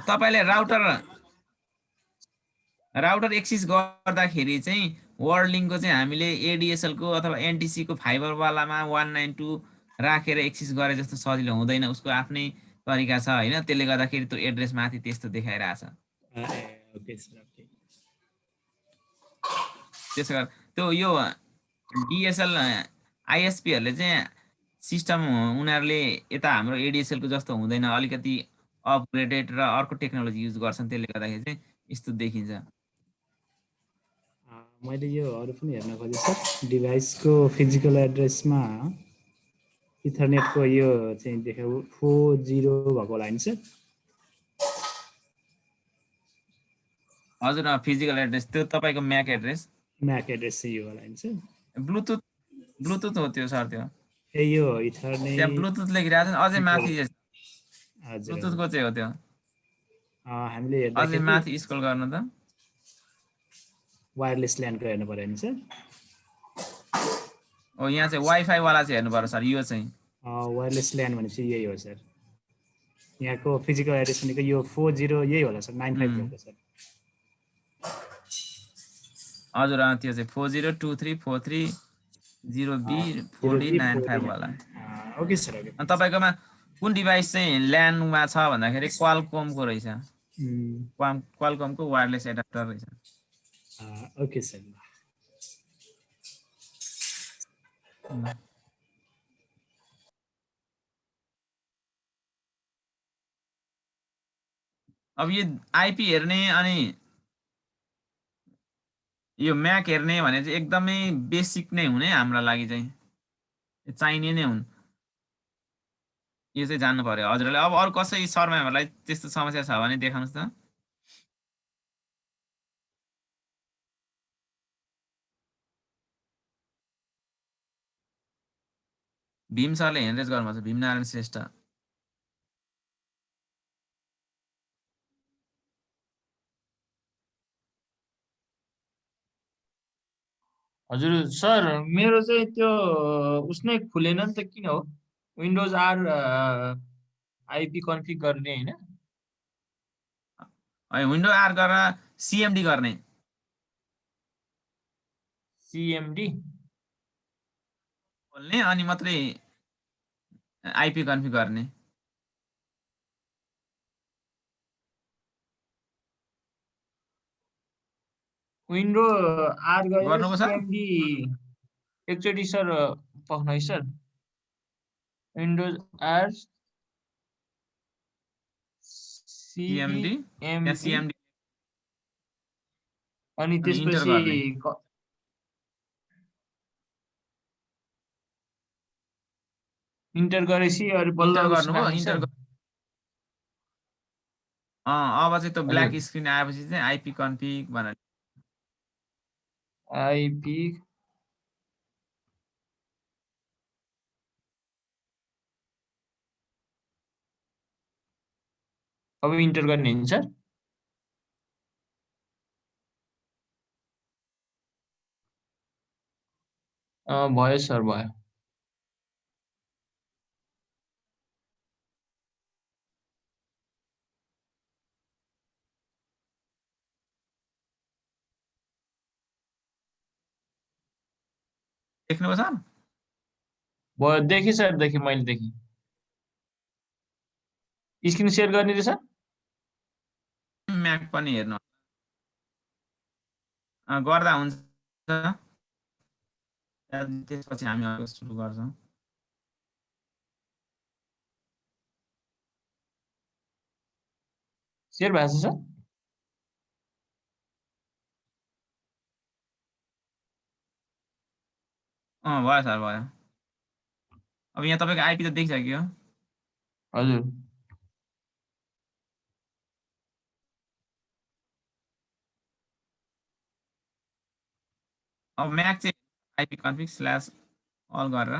तपाईले राउटर एक्सेस गर्दाखेरि चाहिँ वर्ल्ड लिङ्कको चाहिँ हामीले ADSL को अथवा NTC को फाइबर वालामा 192 राखेर एक्सेस गरे जस्तो सजिलो हुँदैन उसको आफ्नै तरिका छ हैन त्यसले गर्दाखेरि त्यो एड्रेस माथि त्यस्तो देखाइरहेछ त्यसैगरी त्यो यो DSL ISP हरूले चाहिँ सिस्टम उनीहरूले यता हाम्रो ADSL को जस्तो हुँदैन अलिकति अपग्रेडेड र अर्को टेक्नोलोजी युज गर्छन् त्यसले गर्दाखेरि चाहिँ यस्तो देखिन्छ मैले यो अरू पनि हेर्न खोजेँ सर डिभाइसको फिजिकल एड्रेसमा इथरनेटको यो चाहिँ देख्यो 40 भएको लाइन सर हजुर फिजिकल एड्रेस त्यो तपाईको म्याक एड्रेस चाहिँ यो लाइन सर ब्लुटुथ हो त्यो सर त्यो ए यो इथरनेट त्यहाँ ब्लुटुथ लेखिरहेको छ अझै माथि ब्लुटुथ को चाहिँ हो त्यो हामीले हेर्दा अझै माथि स्क्रल गर्नु त वायरलेस ल्यान्डको हेर्नु पर्यो नि सर ओ यहाँ चाहिँ वाइफाई वाला चाहिँ हेर्नु पर्यो सर यो चाहिँ वायरलेस ल्यान्ड भनेपछि यही हो सर यहाँको फिजिकल एड्रेस भनेको यो 40 यही होला सर 95 हो सर हजुर त्यो चाहिँ 40234340B4095 वाला ओके सर ओके अनि तपाईकोमा कुन डिभाइस चाहिँ ल्यान्डमा छ भन्दाखेरि क्वालकमको रहेछ क्वालकमको वायरलेस एडाप्टर रहेछ ओके सर अब यो आइपी हेर्ने अनि यो म्याक हेर्ने भने चाहिँ एकदमै बेसिक नै हुने हाम्रो लागि चाहिँ चाहिने नै हुन् यो चाहिँ जान्नु पर्यो हजुरले अब अरु कसै शर्माहरूलाई त्यस्तो समस्या छ भने देखाउनुस् त भीम सरले ह्यान्ड रेज गर्नुभएको छ भीमनारायण श्रेष्ठ हजुर सर मेरो चाहिँ त्यो उसनै खुलेन नि त किन हो विन्डोज आर आइपी कन्फिग गर्ने हैन विन्डो आर गरेर सीएमडी गर्ने सीएमडी खोल्ने अनि मात्रै आइपी कन्फिग गर्ने विन्डो आर गरेर गर्नुको छ सीएमडी एकचोटी सर पख्नु है sir Windows R CMD CMD CMD अनि अनि इन्टर त्यसपछि गर्ने इन्टर गरेपछि अरू बल्ल इन्टर उस गर्नुभयो राख्नु इन्टर सर अब चाहिँ त्यो ब्ल्याक हजुर स्क्रिन आएपछि चाहिँ आइपी कन्फिग भनेर आइपी अब इन्टर गर्ने हुन्छ सर भयो सर भयो देख्नुभयो सर भयो देखेँ सर देखेँ मैले देखेँ स्क्रिन सेयर गर्ने रहेछ म्याक पनि हेर्नु गर्दा हुन्छ त्यसपछि हामी अब सुरु गर्छौँ सेयर भएको छ सर भयो सर भयो अब यहाँ तपाईँको आइपी त देखिसक्यो हजुर अब म्याक चाहिँ आइपी कन्फिग स्ल्यास अल गरेर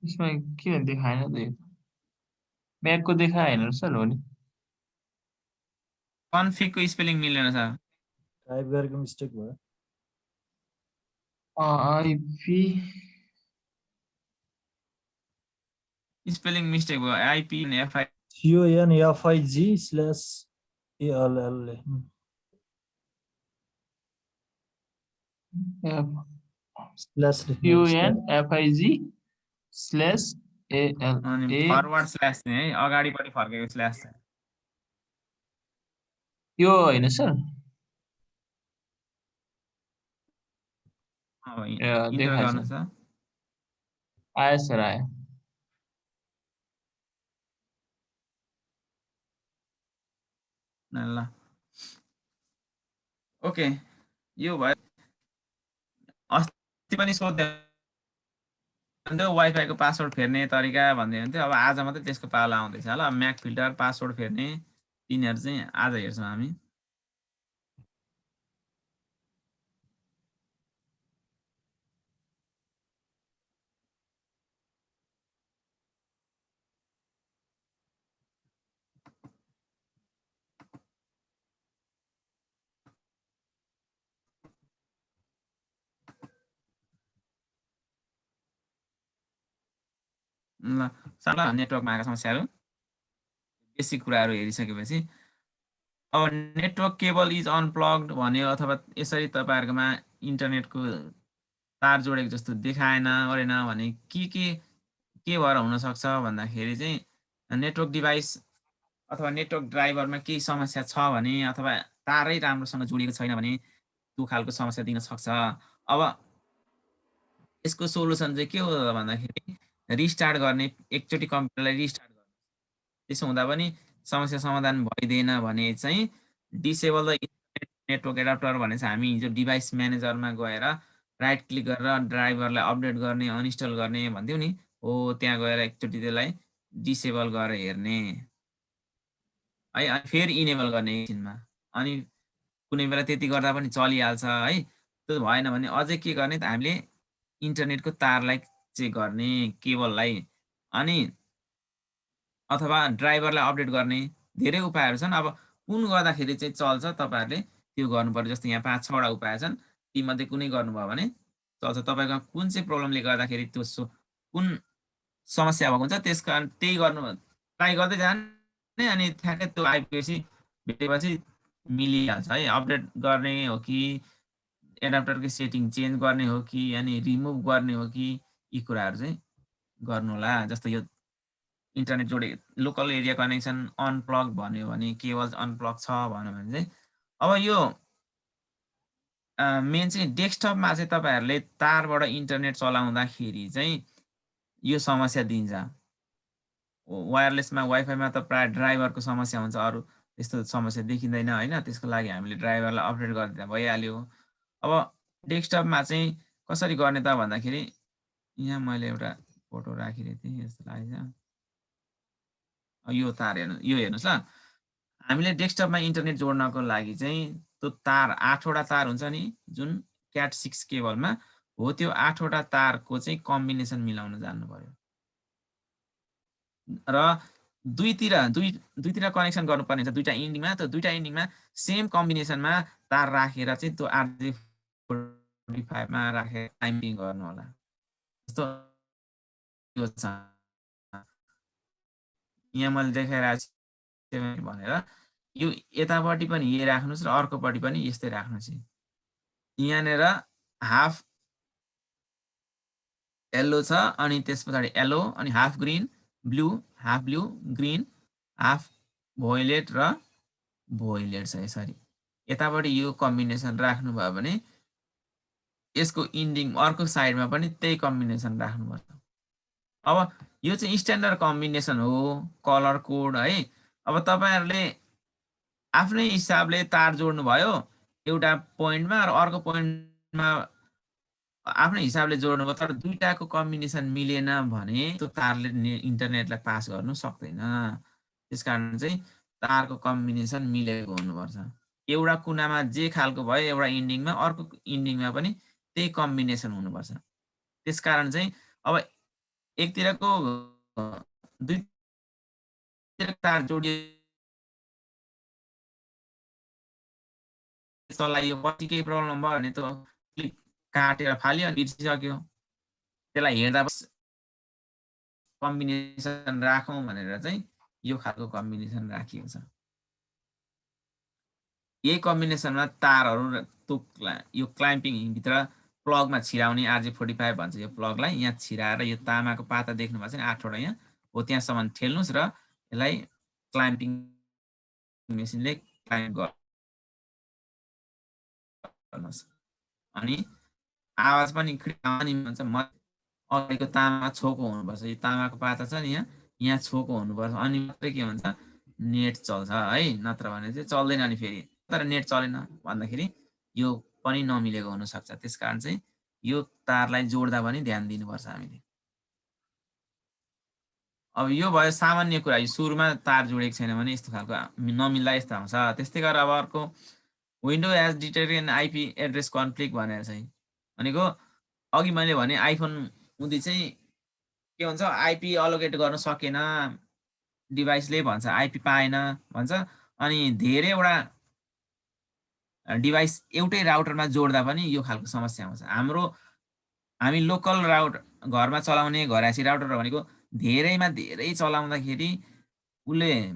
यसमा किन देखाएन त यो म्याकको देखाएन सर हो नि कन्फिगको स्पेलिङ मिलेन सर टाइप गरेको मिस्टेक भयो आइपी स्पेलिङ मिस्टेक भयो IP FI CONFIG/ALL slash UNFIG/ALL अनि फरवर्ड स्ल्यास चाहिँ है अगाडिपट्टि फर्केको स्ल्यास यो होइन सर इन्टर देखाएछ गर्नु छ आयो सर आयो ल ओके यो भयो अस्ति पनि सोध्दै हुन्थ्यो वाइफाईको पासवर्ड फेर्ने तरिका भन्दै हुन्थ्यो अब आज मात्रै त्यसको पाला आउँदैछ ल म्याक फिल्टर पासवर्ड फेर्ने तिनीहरू चाहिँ आज हेर्छौँ हामी ल साला नेटवर्कमा आएका समस्याहरू बेसिक कुराहरू हेरिसकेपछि अब नेटवर्क केबल इज अनप्लग्ड भन्यो अथवा यसरी तपाईँहरूकोमा इन्टरनेटको तार जोडेको जस्तो देखाएन गरेन भने के भएर हुनसक्छ भन्दाखेरि चाहिँ नेटवर्क डिभाइस अथवा नेटवर्क ड्राइभरमा केही समस्या छ भने अथवा तारै राम्रोसँग जोडिएको छैन भने त्यो खालको समस्या दिन सक्छ अब यसको सोलुसन चाहिँ के हो भन्दाखेरि रिस्टार्ट गर्ने एकचोटि कम्प्युटरलाई रिस्टार्ट गर्ने त्यसो हुँदा पनि समस्या समाधान भइदिएन भने चाहिँ डिसेबल द नेटवर्क एडाप्टर भने चाहिँ हामी हिजो डिभाइस म्यानेजरमा गएर राइट क्लिक गरेर ड्राइभरलाई अपडेट गर्ने अनइन्स्टल गर्ने भन्थ्यौँ नि हो त्यहाँ गएर एकचोटि त्यसलाई डिसेबल गरेर हेर्ने है अनि फेरि इनेबल गर्ने एकछिनमा अनि कुनै बेला त्यति गर्दा पनि चलिहाल्छ है त्यो भएन भने अझै के गर्ने त हामीले इन्टरनेटको तारलाई चेक गर्ने केबललाई अनि अथवा ड्राइभरलाई अपडेट गर्ने धेरै उपायहरू छन् अब कुन गर्दाखेरि चाहिँ चल्छ तपाईँहरूले त्यो गर्नु पर्यो जस्तो यहाँ 5-6 वटा उपाय छन् तीमध्ये कुनै गर्नुभयो भने चल्छ तपाईँको कुन चाहिँ प्रब्लमले गर्दाखेरि त्यो कुन समस्या भएको हुन्छ त्यस कारण त्यही गर्नु ट्राई गर्दै जाने अनि ठ्याक्कै त्यो आइपुगेपछि भेटेपछि मिलिहाल्छ है अपडेट गर्ने हो कि एडाप्टरको सेटिङ चेन्ज गर्ने हो कि अनि रिमुभ गर्ने हो कि यी कुराहरू चाहिँ गर्नु होला जस्तो यो इन्टरनेट जोडे लोकल एरिया कनेक्सन अनप्लग भन्यो भने केबल अनप्लग छ भन्यो भने चाहिँ अब यो मेन चाहिँ डेस्कटपमा चाहिँ तपाईँहरूले तारबाट इन्टरनेट चलाउँदाखेरि चाहिँ यो समस्या दिन्छ वायरलेसमा वाइफाईमा त प्रायः ड्राइभरको समस्या हुन्छ अरू त्यस्तो समस्या देखिँदैन होइन। त्यसको लागि हामीले ड्राइभरलाई अपडेट गरिदिँदा भइहाल्यो। अब डेस्कटपमा चाहिँ कसरी गर्ने त भन्दाखेरि यहाँ मैले एउटा फोटो राखिरहेको थिएँ जस्तो लागेछ। यो तार यो हेर्नुहोस् ल, हामीले डेस्कटपमा इन्टरनेट जोड्नको लागि चाहिँ त्यो तार 8वटा तार हुन्छ नि जुन क्याट 6 केबलमा हो, त्यो 8वटा तारको चाहिँ कम्बिनेसन मिलाउन जान्नु पर्यो र दुईतिर कनेक्सन गर्नुपर्ने हुन्छ दुईटा इन्डिङमा। त्यो दुईटा इन्डिङमा सेम कम्बिनेसनमा तार राखेर चाहिँ त्यो RJ45 मा राखेर टाइमिङ गर्नु होला। जस्तो यो छ यहाँ मैले देखाइरहेको छु भनेर यो यतापट्टि पनि यही राख्नुहोस् र अर्कोपट्टि पनि यस्तै राख्नुहोस्। यहाँनिर हाफ येल्लो छ अनि त्यस पछाडि येल्लो अनि half green blue, half blue green, half violet र भोइलेट छ। यसरी यतापट्टि यो कम्बिनेसन राख्नुभयो भने यसको इन्डिङ अर्को साइडमा पनि त्यही कम्बिनेसन राख्नुपर्छ। अब यो चाहिँ स्ट्यान्डर्ड कम्बिनेसन हो, कलर कोड है। अब तपाईहरुले आफ्नै हिसाबले तार जोड्नु भयो एउटा पोइन्टमा र अर्को पोइन्टमा आफ्नै हिसाबले जोड्नु भयो, तर दुईटाको कम्बिनेसन मिलेन भने त्यो तारले इन्टरनेटलाई पास गर्नु सक्दैन। त्यसकारण चाहिँ तारको कम्बिनेसन मिलेको हुनुपर्छ। एउटा कुनामा जे खालको भयो एउटा इन्डिङमा अर्को इन्डिङमा पनि त्यही कम्बिनेसन हुनुपर्छ। त्यसकारण चाहिँ अब एकतिरको दुईतिर तार जोडिए चलाइयो पछि केही प्रब्लम भयो भने त क्लिक काटेर फाल्यो अनि बिर्सिसक्यो। त्यसलाई हेर्दा कम्बिनेसन राखौं भनेर चाहिँ यो खालको कम्बिनेसन राखिएको छ। यही कम्बिनेसनमा तारहरु यो क्ल्याम्पिङ भित्र प्लगमा छिराउने RJ45 भन्छ यो प्लगलाई। यहाँ छिराएर यो तामाको पाता देख्नु भएको छ नि 8वटा यहाँ हो, त्यहाँसम्म ठेल्नुस् र यसलाई क्ल्याम्पिङ मेसिनले क्ल्याम्प गर्नुस्। अनि आवाज पनि खिड्काउने भन्छ अगाडिको तामा छोको हुनुपर्छ। यो तामाको पाता छ नि यहाँ छोको हुनुपर्छ अनि मात्रै के हुन्छ नेट चल्छ है, नत्र भने चाहिँ चल्दैन। अनि फेरि तर नेट चलेन भन्दाखेरि यो पनि नमिलेको हुन सक्छ। त्यसकारण चाहिँ यो तारलाई जोड्दा पनि ध्यान दिनुपर्छ हामीले। अब यो भयो सामान्य कुरा, यो सुरुमा तार जोडेको छैन भने यस्तो खालको नमिल्दा यस्तो हुन्छ। त्यस्तै गरेर अब अर्को Windows has detected IP address conflict भनेर चाहिँ भनेको अघि मैले भने आइफोन उदी चाहिँ के हुन्छ IP अलोकेट गर्न सकेन डिभाइसले भन्छ, IP पाएन भन्छ। अनि धेरैवटा डिभाइस एउटै राउटरमा जोड्दा पनि यो खालको समस्या आउँछ। हामी लोकल घरमा चलाउने घरायसी राउटर भनेको धेरैमा धेरै चलाउँदाखेरि उसले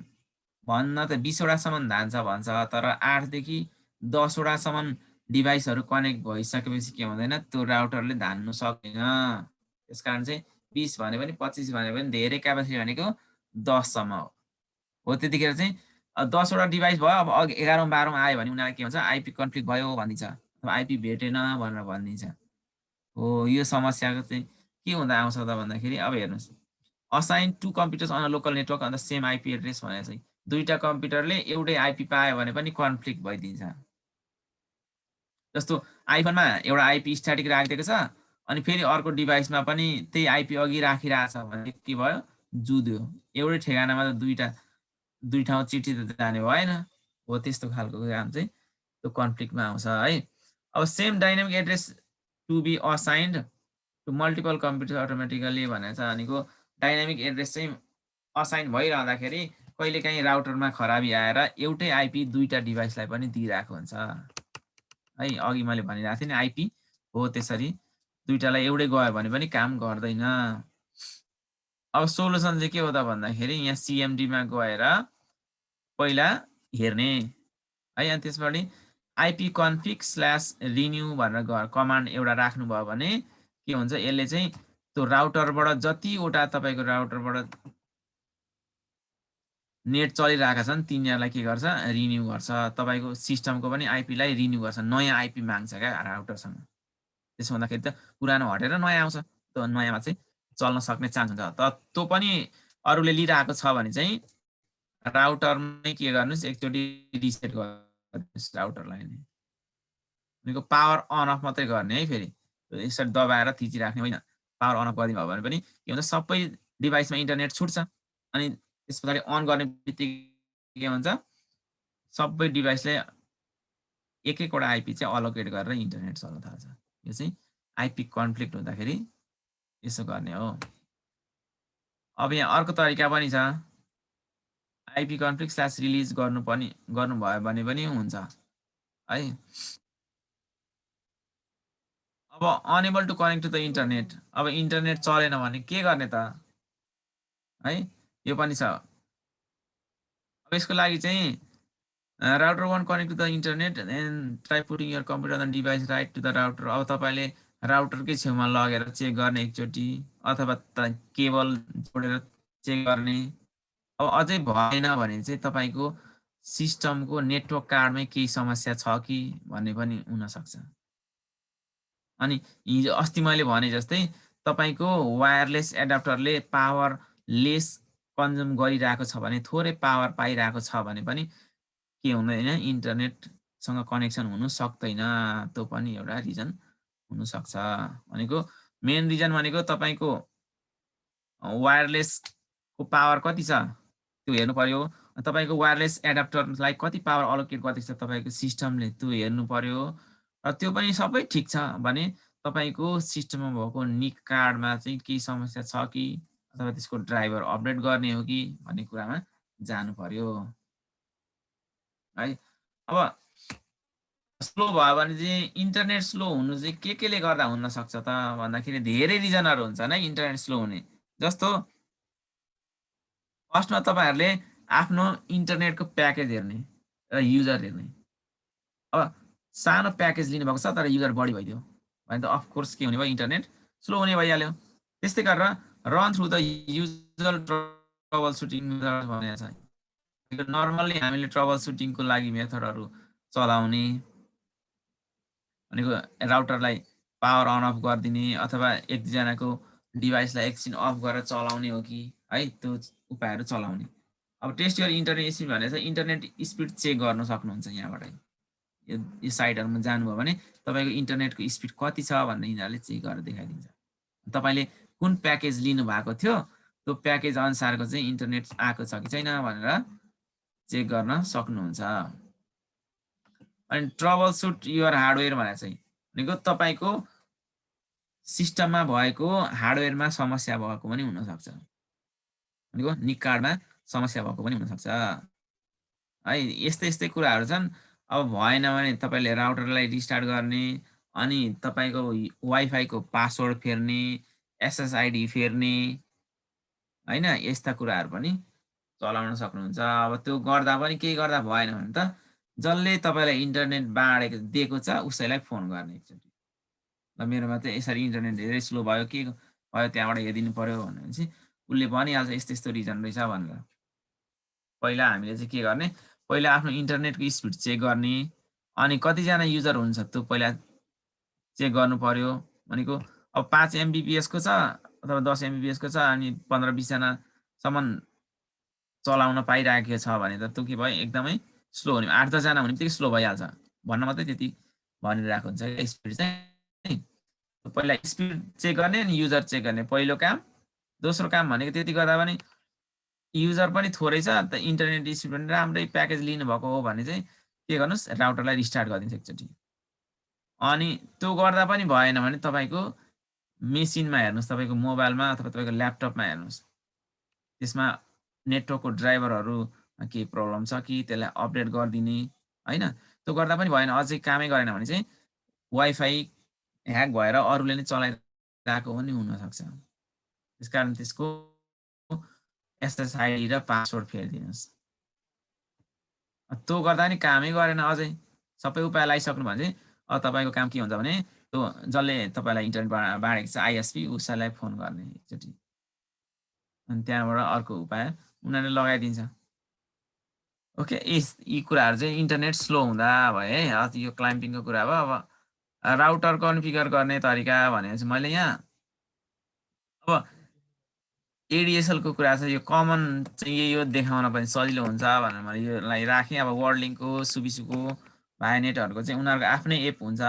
भन्न त 20वटा सम्म धान्छ भन्छ, तर 8 देखि 10वटा सम्म डिभाइसहरु कनेक्ट भइसकेपछि के हुँदैन त्यो राउटरले धान्नु सक्दैन। त्यसकारण चाहिँ 20 भने पनि 25 भने पनि धेरै क्यापेसिटी भनेको 10 सम्म हो। त्यतिखेर चाहिँ 10वटा डिभाइस भयो, अब 11औं 12औं आयो भने उनीहरुलाई के हुन्छ IP कन्फ्लिक्ट भयो भनिन्छ अथवा IP भेटेन भनेर भनिन्छ। हो यो समस्याको चाहिँ के हुँदा आउँछ त भन्दाखेरि अब हेर्नुस् assign to computers on a local network on the same IP address भनेर चाहिँ दुईटा कम्प्युटरले एउटै IP पायो भने पनि कन्फ्लिक्ट भइदिन्छ। जस्तो आइफोनमा एउटा IP स्ट्याटिक राखिदिएको छ अनि फेरि अर्को डिभाइसमा पनि त्यही IP अघि राखिरहेछ भने के भयो जुद्यो। एउटै ठेगानामा त दुई ठाउँ चिठी त जाने भएन। हो त्यस्तो खालको काम चाहिँ त्यो कन्फ्लिक्टमा आउँछ है। अब same dynamic address to be assigned to multiple computer automatically भनेर चाहिँ भनेको डाइनामिक एड्रेस चाहिँ असाइन भइरहँदाखेरि कहिलेकाहीँ राउटरमा खराबी आएर एउटै IP दुईटा डिभाइसलाई पनि दिइरहेको हुन्छ है। अघि मैले भनिरहेको थिएँ नि IP हो त्यसरी दुईटालाई एउटै गयो भने पनि काम गर्दैन। अब सोलुसन चाहिँ के हो त भन्दाखेरि यहाँ CMD मा गएर पहिला हेर्ने है, अनि त्यसपछि ipconfig/renew भनेर कमान्ड एउटा राख्नु भयो भने के हुन्छ यसले चाहिँ त्यो राउटरबाट जतिवटा तपाईको राउटरबाट नेट चलिरहेका छन् तिनीहरुलाई के गर्छ रिन्यू गर्छ। तपाईको सिस्टमको पनि IP लाई रिन्यू गर्छ, नयाँ IP माग्छ क्या राउटरसँग। त्यसो हुँदाखेरि त पुरानो हटेर नयाँ आउँछ, त्यो नयाँमा चाहिँ चल्न सक्ने चान्स हुन्छ। तर त्यो पनि अरूले लिइरहेको छ भने चाहिँ राउटरमै के गर्नुस् एकचोटि रिसेट गर्नुस् राउटरलाई नै भनेको पावर अन अफ मात्रै गर्ने है फेरि यसरी दबाएर थिचिराख्ने होइन पावर अन अफ गरिदिनु भयो भने पनि के हुन्छ सबै डिभाइसमा इन्टरनेट छुट्छ अनि त्यस पछाडि अन गर्ने बित्तिकै के हुन्छ सबै डिभाइसले एक एकवटा आइपी चाहिँ अलोकेट गरेर इन्टरनेट चल्न थाल्छ यो चाहिँ आइपी कन्फ्लिक्ट हुँदाखेरि यसो गर्ने हो अब यहाँ अर्को तरिका पनि छ आइपी कन्फ्लिक्ट स्ल्यास रिलिज गर्नुभयो भने पनि हुन्छ है अब unable to connect to the internet अब इन्टरनेट चलेन भने के गर्ने त है यो पनि छ अब यसको लागि चाहिँ router 1 connect to the internet and try putting your computer on device right to the router अब तपाईँले राउटरकै छेउमा लगेर चेक गर्ने एकचोटि अथवा केबल जोडेर चेक गर्ने अब अझै भएन भने चाहिँ तपाईँको सिस्टमको नेटवर्क कार्डमै केही समस्या छ कि भन्ने पनि हुनसक्छ अनि हिजो अस्ति मैले भने जस्तै तपाईँको वायरलेस एडाप्टरले पावर लेस कन्ज्युम गरिरहेको छ भने थोरै पावर पाइरहेको छ भने पनि के हुँदैन इन्टरनेटसँग कनेक्सन हुनु सक्दैन त्यो पनि एउटा रिजन हुनसक्छ भनेको मेन रिजन भनेको तपाईँको वायरलेसको पावर कति छ त्यो हेर्नु पर्यो तपाईँको वायरलेस एडाप्टरलाई कति पावर अलोकेट गर्दैछ तपाईँको सिस्टमले त्यो हेर्नु पर्यो र त्यो पनि सबै ठिक छ भने तपाईँको सिस्टममा भएको निक कार्डमा चाहिँ केही समस्या छ कि अथवा त्यसको ड्राइभर अपडेट गर्ने हो कि भन्ने कुरामा जानु पर्यो है अब स्लो भयो भने चाहिँ इन्टरनेट स्लो हुनु चाहिँ केले गर्दा हुन सक्छ त भन्दाखेरि धेरै रिजनहरू हुन्छ है इन्टरनेट स्लो हुने जस्तो फर्स्टमा तपाईँहरूले आफ्नो इन्टरनेटको प्याकेज हेर्ने र युजर हेर्ने अब सानो प्याकेज लिनुभएको छ तर युजर बढी भइदियो भने त अफकोर्स के हुने भयो इन्टरनेट स्लो हुने भइहाल्यो त्यस्तै गरेर run through the user trouble shooting method भनेको छ नर्मल्ली हामीले ट्रबल सुटिङको लागि मेथडहरू चलाउने भनेको राउटरलाई पावर अन अफ गरिदिने अथवा एक दुईजनाको डिभाइसलाई एकछिन अफ गरेर चलाउने हो कि है त्यो उपायहरू चलाउने अब टेस्ट योर इन्टरनेट स्पिड भनेको छ इन्टरनेट स्पिड चेक गर्न सक्नुहुन्छ यहाँबाट यो साइटहरुमा जानुभयो भने तपाईको इन्टरनेटको स्पिड कति छ भन्ने यिनीहरूले चेक गरेर देखाइदिन्छ तपाईले कुन प्याकेज लिनु भएको थियो त्यो प्याकेज अनुसारको चाहिँ इन्टरनेट आएको छ कि छैन भनेर चेक गर्न सक्नुहुन्छ अनि ट्रबल सुट योर हार्डवेयर भनेको चाहिँ भनेको तपाईको सिस्टममा भएको हार्डवेयरमा समस्या भएको पनि हुन सक्छ भनेको निक कार्डमा समस्या भएको पनि हुन सक्छ है यस्तै कुराहरु छन् अब भएन भने तपाईले राउटरलाई रिस्टार्ट गर्ने अनि तपाईको वाइफाई को पासवर्ड फेर्ने एसएसआईडी फेर्ने हैन यस्ता कुराहरु पनि चलाउन सक्नुहुन्छ अब त्यो गर्दा पनि के गर्दा भएन भने त जसले तपाईलाई इन्टरनेट बाडेको दिएको छ उसैलाई फोन गर्ने एकचोटी ल मेरोमा त यसरी इन्टरनेट धेरै स्लो भयो के भयो त्यहाँबाट हेरिदिनु पर्यो भनेपछि उले भनिहाल्छ यस्तो रिजन रहेछ भनेर पहिला हामीले चाहिँ के गर्ने पहिला आफ्नो इन्टरनेटको स्पिड चेक गर्ने अनि कति जना युजर हुन्छ त्यो पहिला चेक गर्नु पर्यो भनेको अब 5 एमबीपीएस को छ अथवा 10 एमबीपीएस को छ अनि 15-20 जना सम्म चलाउन पाइरहेको छ भने त त्यो के भयो एकदमै स्लो हुने 8-10 जना हुने बित्तिकै स्लो भइहाल्छ भन्न मात्रै त्यति भनिरहेको हुन्छ स्पिड चाहिँ पहिला स्पिड चेक गर्ने अनि युजर चेक गर्ने पहिलो काम दोस्रो काम भनेको त्यति गर्दा पनि युजर पनि थोरै छ त इन्टरनेट स्पिड पनि राम्रै प्याकेज लिनु भएको हो भने चाहिँ के गर्नुस् राउटरलाई रिस्टार्ट गरिदिन्छ एकचोटी अनि त्यो गर्दा पनि भएन भने तपाईको मेसिनमा हेर्नुस् तपाईको मोबाइलमा अथवा तपाईको ल्यापटपमा हेर्नुस् त्यसमा नेटवर्कको ड्राइभरहरु के प्रब्लम छ कि त्यसलाई अपडेट गरिदिने हैन त्यो गर्दा पनि भएन अझै कामै गरेन भने चाहिँ वाइफाई ह्याक भएर अरूले नै चलाइरहेको पनि हुन सक्छ त्यसकारण त्यसको एसएसआईडी र पासवर्ड फेर्दिनुस् त्यो गर्दा नि कामै गरेन अझै सबै उपाय लगाइसक्नु भने चाहिँ अब तपाईको काम के हुन्छ भने त्यो जसले तपाईलाई इन्टरनेट बाडेको छ आईएसपी उसैलाई फोन गर्ने एकचोटी अनि त्यहाँबाट अर्को उपाय उनीहरुले लगाइदिन्छ ओके यी कुराहरु चाहिँ इन्टरनेट स्लो हुँदा भए है यो क्लाइम्पिङको कुरा भयो अब राउटर कन्फिगर गर्ने तरिका भनेपछि मैले यहाँ अब एडिएसएल को कुरा छ, यो कमन चाहिँ यो देखाउन पनि सजिलो हुन्छ भनेर मैले योलाई राखेँ। अब वर्ल्डलिङको सुबिसुको भाइनेटहरूको चाहिँ उनीहरूको आफ्नै एप हुन्छ,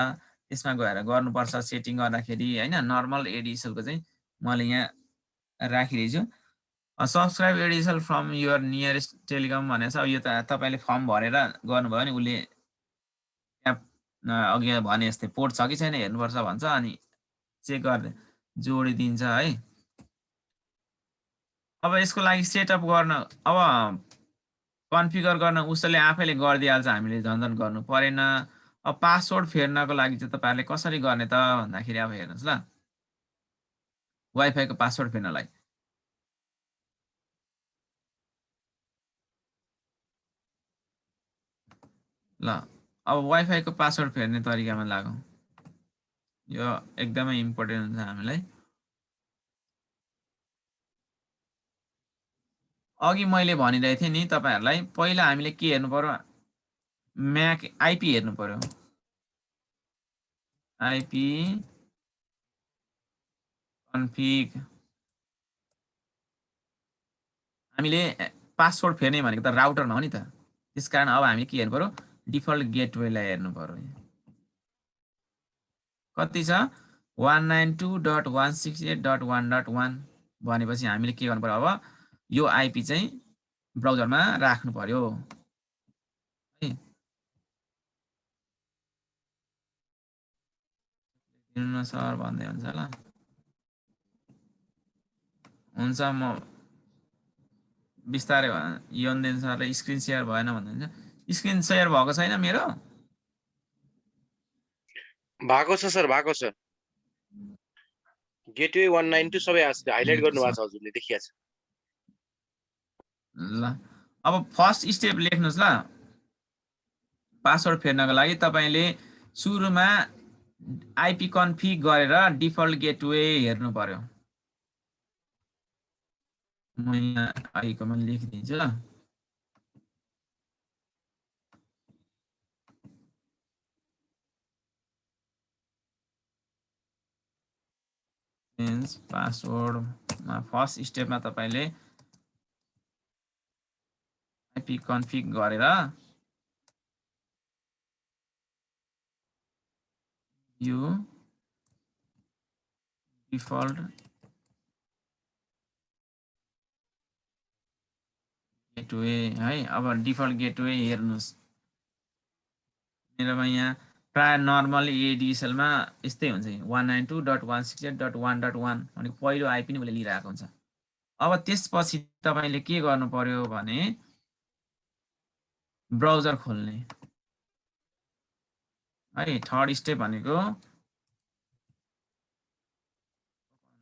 त्यसमा गएर गर्नुपर्छ सेटिङ गर्दाखेरि होइन। नर्मल एडिएसएलको चाहिँ मैले यहाँ राखिरहेको छु। Subscribe ADSL from your nearest telecom भनेको छ। यो त तपाईँले फर्म भरेर गर्नुभयो भने उसले अघि भने जस्तै पोर्ट छ कि छैन हेर्नुपर्छ भन्छ, अनि चेक गरेर जोडिदिन्छ है। अब यसको लागि सेटअप गर्न, अब कन्फिगर गर्न उसले आफैले गरिदिइहाल्छ, हामीले झन्झट गर्नु परेन। अब पासवर्ड फेर्नको लागि चाहिँ तपाईँहरूले कसरी गर्ने त भन्दाखेरि अब हेर्नुहोस् ल, वाइफाईको पासवर्ड फेर्नलाई ल अब वाइफाईको पासवर्ड फेर्ने तरिकामा लागौँ। यो एकदमै इम्पोर्टेन्ट हुन्छ हामीलाई। अघि मैले भनिरहेको थिएँ नि तपाईँहरूलाई, पहिला हामीले के हेर्नु पर्यो, म्याक आइपी हेर्नु पर्यो। आइपी कन्फिग, हामीले पासवर्ड फेर्ने भनेको त राउटर हो नि त, त्यसकारण अब हामीले के हेर्नु पर्यो, डिफल्ट गेटवेलाई हेर्नु पर्यो। कति छ 192.168.1.1 भनेपछि हामीले के गर्नु पर्यो, अब यो आइपी चाहिँ ब्राउजरमा राख्नु पर्यो है। दिनु सर भन्दै हुन्छ ल, हुन्छ म बिस्तारै योनदेन सरले स्क्रिन सेयर भएन भन्नुहुन्छ। स्क्रिन सेयर भएको छैन मेरो? भएको छ सर, भएको छ। गेटवे 192 सबै हाइलाइट गर्नु भएको छ हजुरले, देखिया छ। ल अब फर्स्ट स्टेप लेख्नुस् ल। पासवर्ड फेर्नको लागि तपाईले सुरुमा आइपी कन्फिग गरेर डिफल्ट गेटवे हेर्नु पर्यो। म यहाँ आइकन लेखिदिन्छु ल। चेन्ज पासवर्डमा फर्स्ट स्टेपमा तपाईले आइपी कन्फिग गरेर यो डिफल्ट गेटवे है। अब डिफल्ट गेटवे हेर्नुस्, मेरोमा यहाँ प्राय नर्मल एडिएसएलमा यस्तै हुन्छ 192.168.1.1 भनेको पहिलो आइपी नै उसले लिइरहेको हुन्छ। अब त्यसपछि तपाईले के गर्नु पर्यो भने ब्राउजर खोल्ने है। थर्ड स्टेप भनेको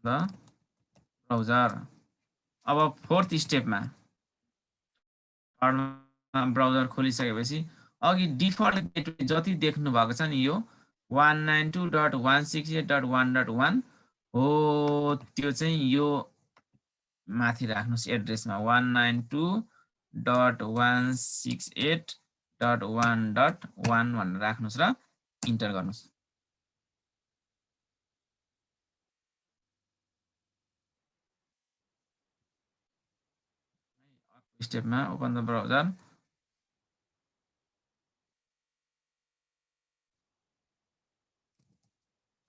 ब्राउजर। अब फोर्थ स्टेपमा ब्राउजर खोलिसकेपछि अघि डिफल्ट गेटवे जति देख्नु भएको छ नि यो 192.168.1.1 हो, त्यो चाहिँ यो माथि राख्नुस् एड्रेसमा 192.168.1.1 भनेर राख्नुस् र इन्टर गर्नुस्। स्टेपमा open the browser,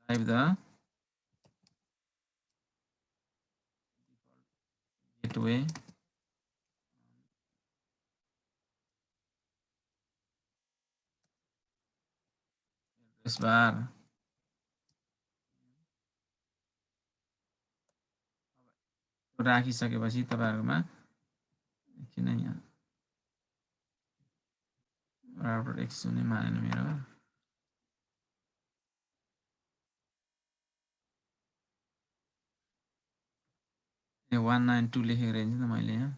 type the gateway address bar. राखिसकेपछि तपाईहरुमा किन यहाँ राउटर एक्स हुने मानेन मेरो, यो 192 लेखेको रहेछ त मैले यहाँ।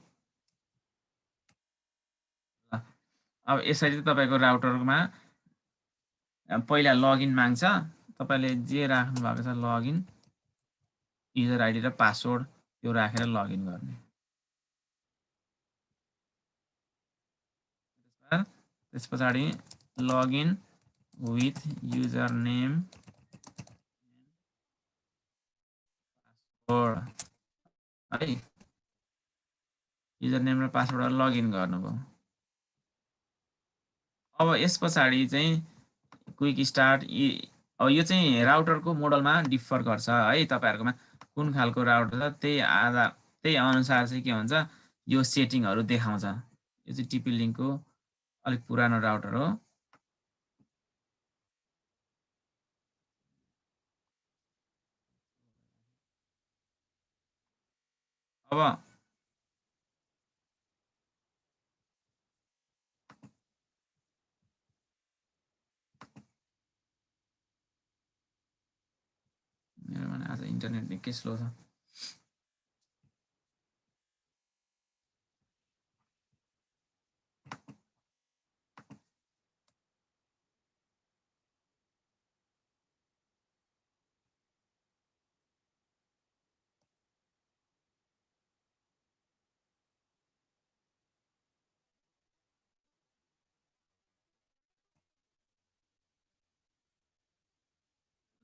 अब यसरी तपाईको राउटरमा पहिला लगइन माग्छ, तपाईले जे राख्नु भएको छ लगइन युजर आइडी र पासवर्ड त्यो राखेर लगइन गर्ने। त्यसपछि login with user name password है। युजर नेम र पासवर्ड लगइन गर्नुभयो। अब यस पछाडि चाहिँ क्विक स्टार्ट अब यो चाहिँ राउटरको मोडलमा डिफर गर्छ है, तपाईहरुकोमा कुन खालको राउटर छ त्यही अनुसार चाहिँ के हुन्छ यो सेटिङहरु देखाउँछ। यो चाहिँ टिपी लिंकको अलिक पुरानो राउटर हो। अब मेरोमा आज इन्टरनेट निकै स्लो छ।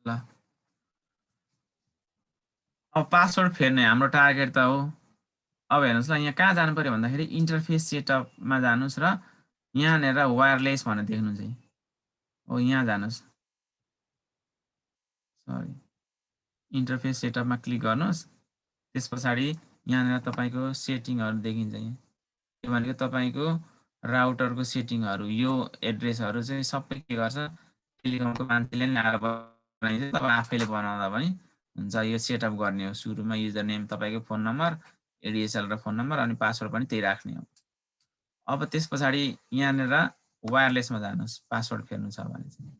ल अब पासवर्ड फेर्ने हाम्रो टार्गेट त हो। अब हेर्नुस् ल यहाँ कहाँ जानु पर्यो भन्दाखेरि इन्टरफेस सेटअपमा जानुस् र यहाँनेर वायरलेस भनेर देख्नुहुन्छ है। हो यहाँ जानुस्, सरी इन्टरफेस सेटअपमा क्लिक गर्नुस्। त्यसपछि यहाँनेर तपाईको सेटिङहरु देखिन्छ। यो भनेको तपाईको राउटरको सेटिङहरु, यो एड्रेसहरु चाहिँ सबै के गर्छ टेलिकमको मान्छेले नि आएर बनाइन्छ, तपाई आफैले बनाउँदा पनि हुन्छ। यो सेटअप गर्ने हो। सुरुमा युजर नेम तपाईको फोन नम्बर, एडीएसएल र फोन नम्बर अनि पासवर्ड पनि त्यही राख्ने हो। अब त्यसपछि यहाँनेर वायरलेसमा जानुस् पासवर्ड फेर्नु छ भने चाहिँ।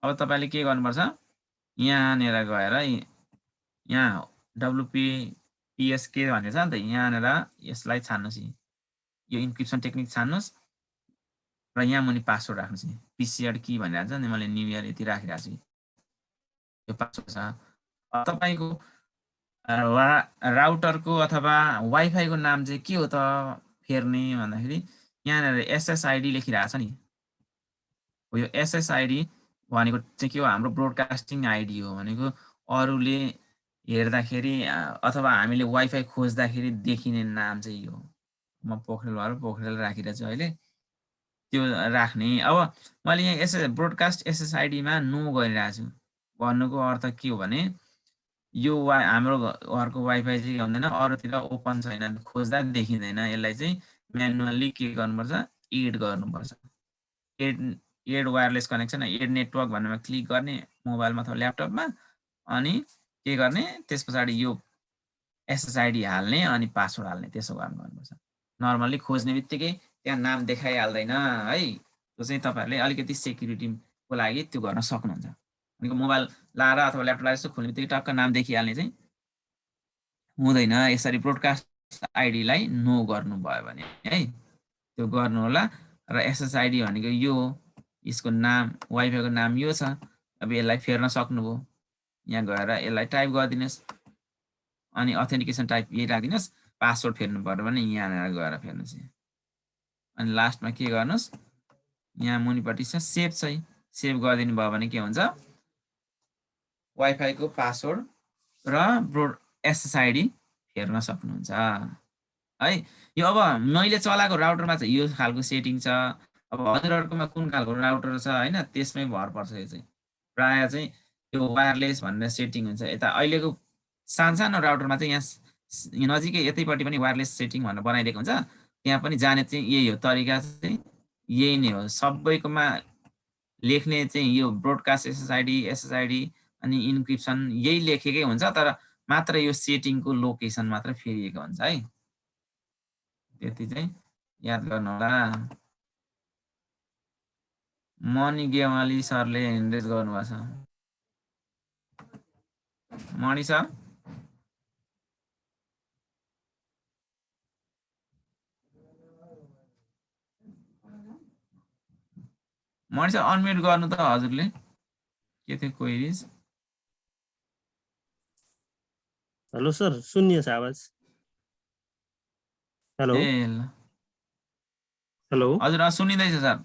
अब तपाईले के गर्नुपर्छ यहाँनेर गएर यहाँ WPSK भनेको छ नि त, यहाँनेर यसलाई छान्नुस्। यो इन्क्रिप्सन टेक्निक छान्नुस् र यहाँ मुनि पासवर्ड राख्नुस्। पीसीआर की भनिरहेको छ नि, मैले न्यू इयर यति राखिरहेको छु। यो पासवर्ड छ। तपाईको राउटरको अथवा वाइफाई को नाम चाहिँ के हो त फेर्ने भन्दाखेरि यहाँनेर SSID लेखिरहेको छ नि। हो यो SSID भनेको चाहिँ के हो हाम्रो ब्रोडकास्टिङ आइडी हो। भनेको अरूले हेर्दाखेरि अथवा हामीले वाइफाई खोज्दाखेरि देखिने नाम चाहिँ यो। म पोखरेल राखिरहेको छु अहिले, त्यो राख्ने। अब मैले यहाँ ब्रोडकास्ट SSID मा नो गरिरहेको छु। भन्नुको अर्थ के हो भने यो हाम्रो घरको वाइफाई चाहिँ के हुँदैन अरूतिर ओपन छैन, खोज्दा देखिँदैन। यसलाई चाहिँ म्यानुअली के गर्नुपर्छ एड गर्नुपर्छ। Add wireless connection, add network भन्नेमा क्लिक गर्ने मोबाइलमा अथवा ल्यापटपमा, अनि के गर्ने त्यसपछि यो SSID हाल्ने अनि पासवर्ड हाल्ने, त्यसो गर्नुपर्छ। नर्मली खोज्ने बित्तिकै त्यहाँ नाम देखाइहाल्दैन है। त्यो चाहिँ तपाईहरुले अलिकति सेक्युरिटीको लागि त्यो गर्न सक्नुहुन्छ। भनेको मोबाइल लाएर अथवा ल्यापटप लाएर यसो खोल्ने बित्तिकै टक्क नाम देखिहाल्ने चाहिँ हुँदैन। यसरी ब्रोडकास्ट आइडीलाई नो गर्नुभयो भने है त्यो गर्नु होला। र SSID भनेको यो यसको नाम वाइफाई को नाम यो छ। अब यसलाई फेर्न सक्नुभयो। यहाँ गएर यसलाई टाइप गरिदिनुस् अनि अथेन्टिकेसन टाइप यही राखिदिनुस्। पासवर्ड फेर्नु पर्यो भने यहाँ गएर फेर्नुस्। अनि लास्टमा के गर्नुस् यहाँ मुनिपट्टि छ सेभ चाहिँ सेभ गरिदिनु भयो भने के हुन्छ वाइफाई को पासवर्ड र SSID फेर्न सक्नुहुन्छ है। यो अब मैले चलाएको राउटरमा चाहिँ यो खालको सेटिङ छ। अब हजुरहरुकोमा कुन खालको राउटर छ हैन त्यसमै भर पर्छ। यो चाहिँ प्राय चाहिँ यो वायरलेस भन्ने सेटिङ हुन्छ। यता अहिलेको सानो राउटरमा चाहिँ यहाँ नजिकै यतैपट्टि पनि वायरलेस सेटिङ भनेर बनाइदिएको हुन्छ। त्यहाँ पनि जाने चाहिँ यही हो, तरिका चाहिँ यही नै हो। सबैकोमा लेख्ने चाहिँ यो ब्रोडकास्ट SSID अनि इन्क्रिप्सन यही लेखेकै हुन्छ, तर मात्र यो सेटिङको लोकेसन मात्र फेरिएको हुन्छ है। त्यति चाहिँ याद गर्नु होला। मणि गेवाली सरले एन्ड्रेस गर्नुभएको छ। मणि सर मणि सर अनम्युट गर्नु त हजुरले। के थियो क्वेरीज? हेलो सर, सुनिए छ आवाज? हेलो हेलो हजुर सुनिँदैछ सर।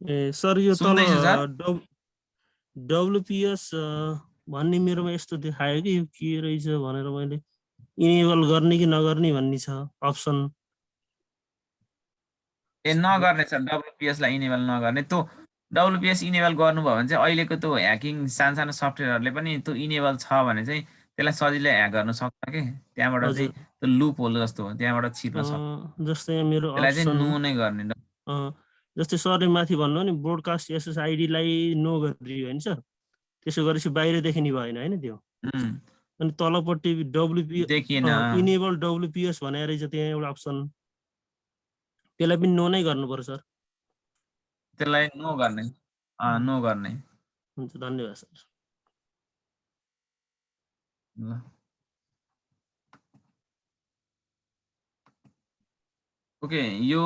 ए सर यो तल WPS भन्ने मेरोमा यस्तो देखायो कि यो के रहेछ भनेर मैले इनेबल गर्ने कि नगर्ने भन्ने छ अप्सन। नगर्ने सर WPS लाई इनेबल नगर्ने त्यो WPS इनेबल गर्नुभयो भने चाहिँ अहिलेको त्यो ह्याकिङ सानो सफ्टवेयरहरूले पनि त्यो इनेबल छ भने चाहिँ त्यसलाई सजिलै ह्याक गर्न सक्छ के त्यहाँबाट चाहिँ हजुर त्यो लुप होल जस्तो हो त्यहाँबाट छिर्न सक्छ जस्तै यहाँ मेरो त्यसलाई चाहिँ अप्सन नो नै गर्ने जस्तै सरले माथि भन्नु नि ब्रोडकास्ट SSID लाई नो गरिदियो होइन सर त्यसो गरेपछि बाहिर देखिने भएन होइन त्यो अनि तलपट्टि WPS देखिएन इनेबल WPS भनेर चाहिँ त्यहाँ एउटा अप्सन त्यसलाई पनि नो नै गर्नु पर्छ सर त्यसलाई नो गर्ने नो गर्ने हुन्छ धन्यवाद सर ल ओके यो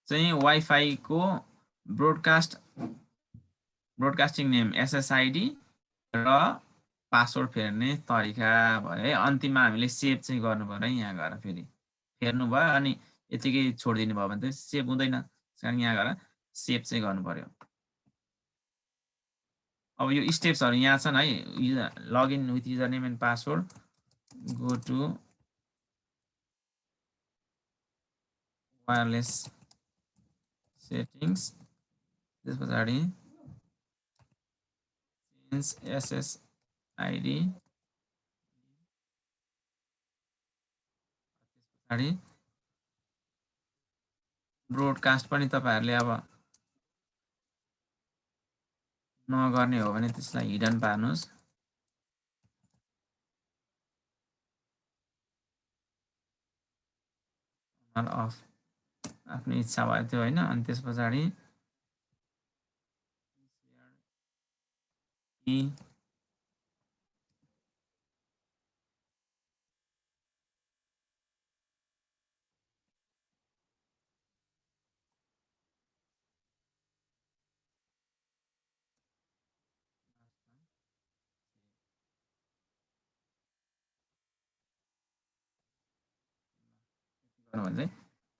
चाहिँ वाइफाई को ब्रोडकास्टिङ नेम SSID र पासवर्ड फेर्ने तरिका भयो है अन्तिममा हामीले सेभ चाहिँ गर्नु पर्यो यहाँ गएर फेरि फेर्नु भयो अनि यतिकै छोडिदिनु भयो भने त सेभ हुँदैन कारण यहाँ गएर सेभ चाहिँ गर्नु पर्यो अब यो स्टेप्सहरु यहाँ छन् है login with user name and password go to wireless settings त्यस पछाडि चेन्ज SSID त्यस पछाडि ब्रोडकास्ट पनि तपाईहरुले अब नगर्ने हो भने त्यसलाई हिडन पार्नुस् अफ आफ्नो इच्छा भयो त्यो हैन अनि त्यस पछाडि गर्नु भने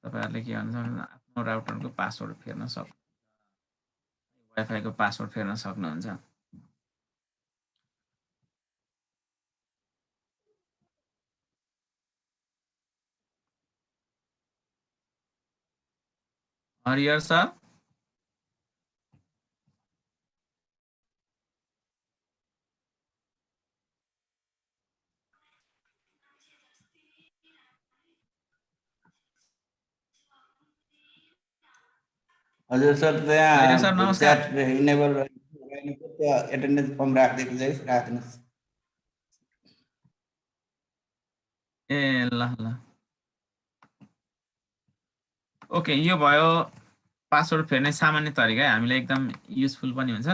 तपाईहरुले के गर्नु सक्नुहुन्छ आफ्नो राउटरको पासवर्ड फेर्न सक्नुहुन्छ वाइफाई को पासवर्ड फेर्न सक्नुहुन्छ हरिहर सर हजुर सर सर त्यहाँ नमस्कार च्याट इनेबल एटेन्डेन्स फर्म राखिदिएको चाहिँ राख्दिनुहोस् ए ल ल ओके यो भयो पासवर्ड फेर्ने सामान्य तरिका है हामीलाई एकदम युजफुल पनि हुन्छ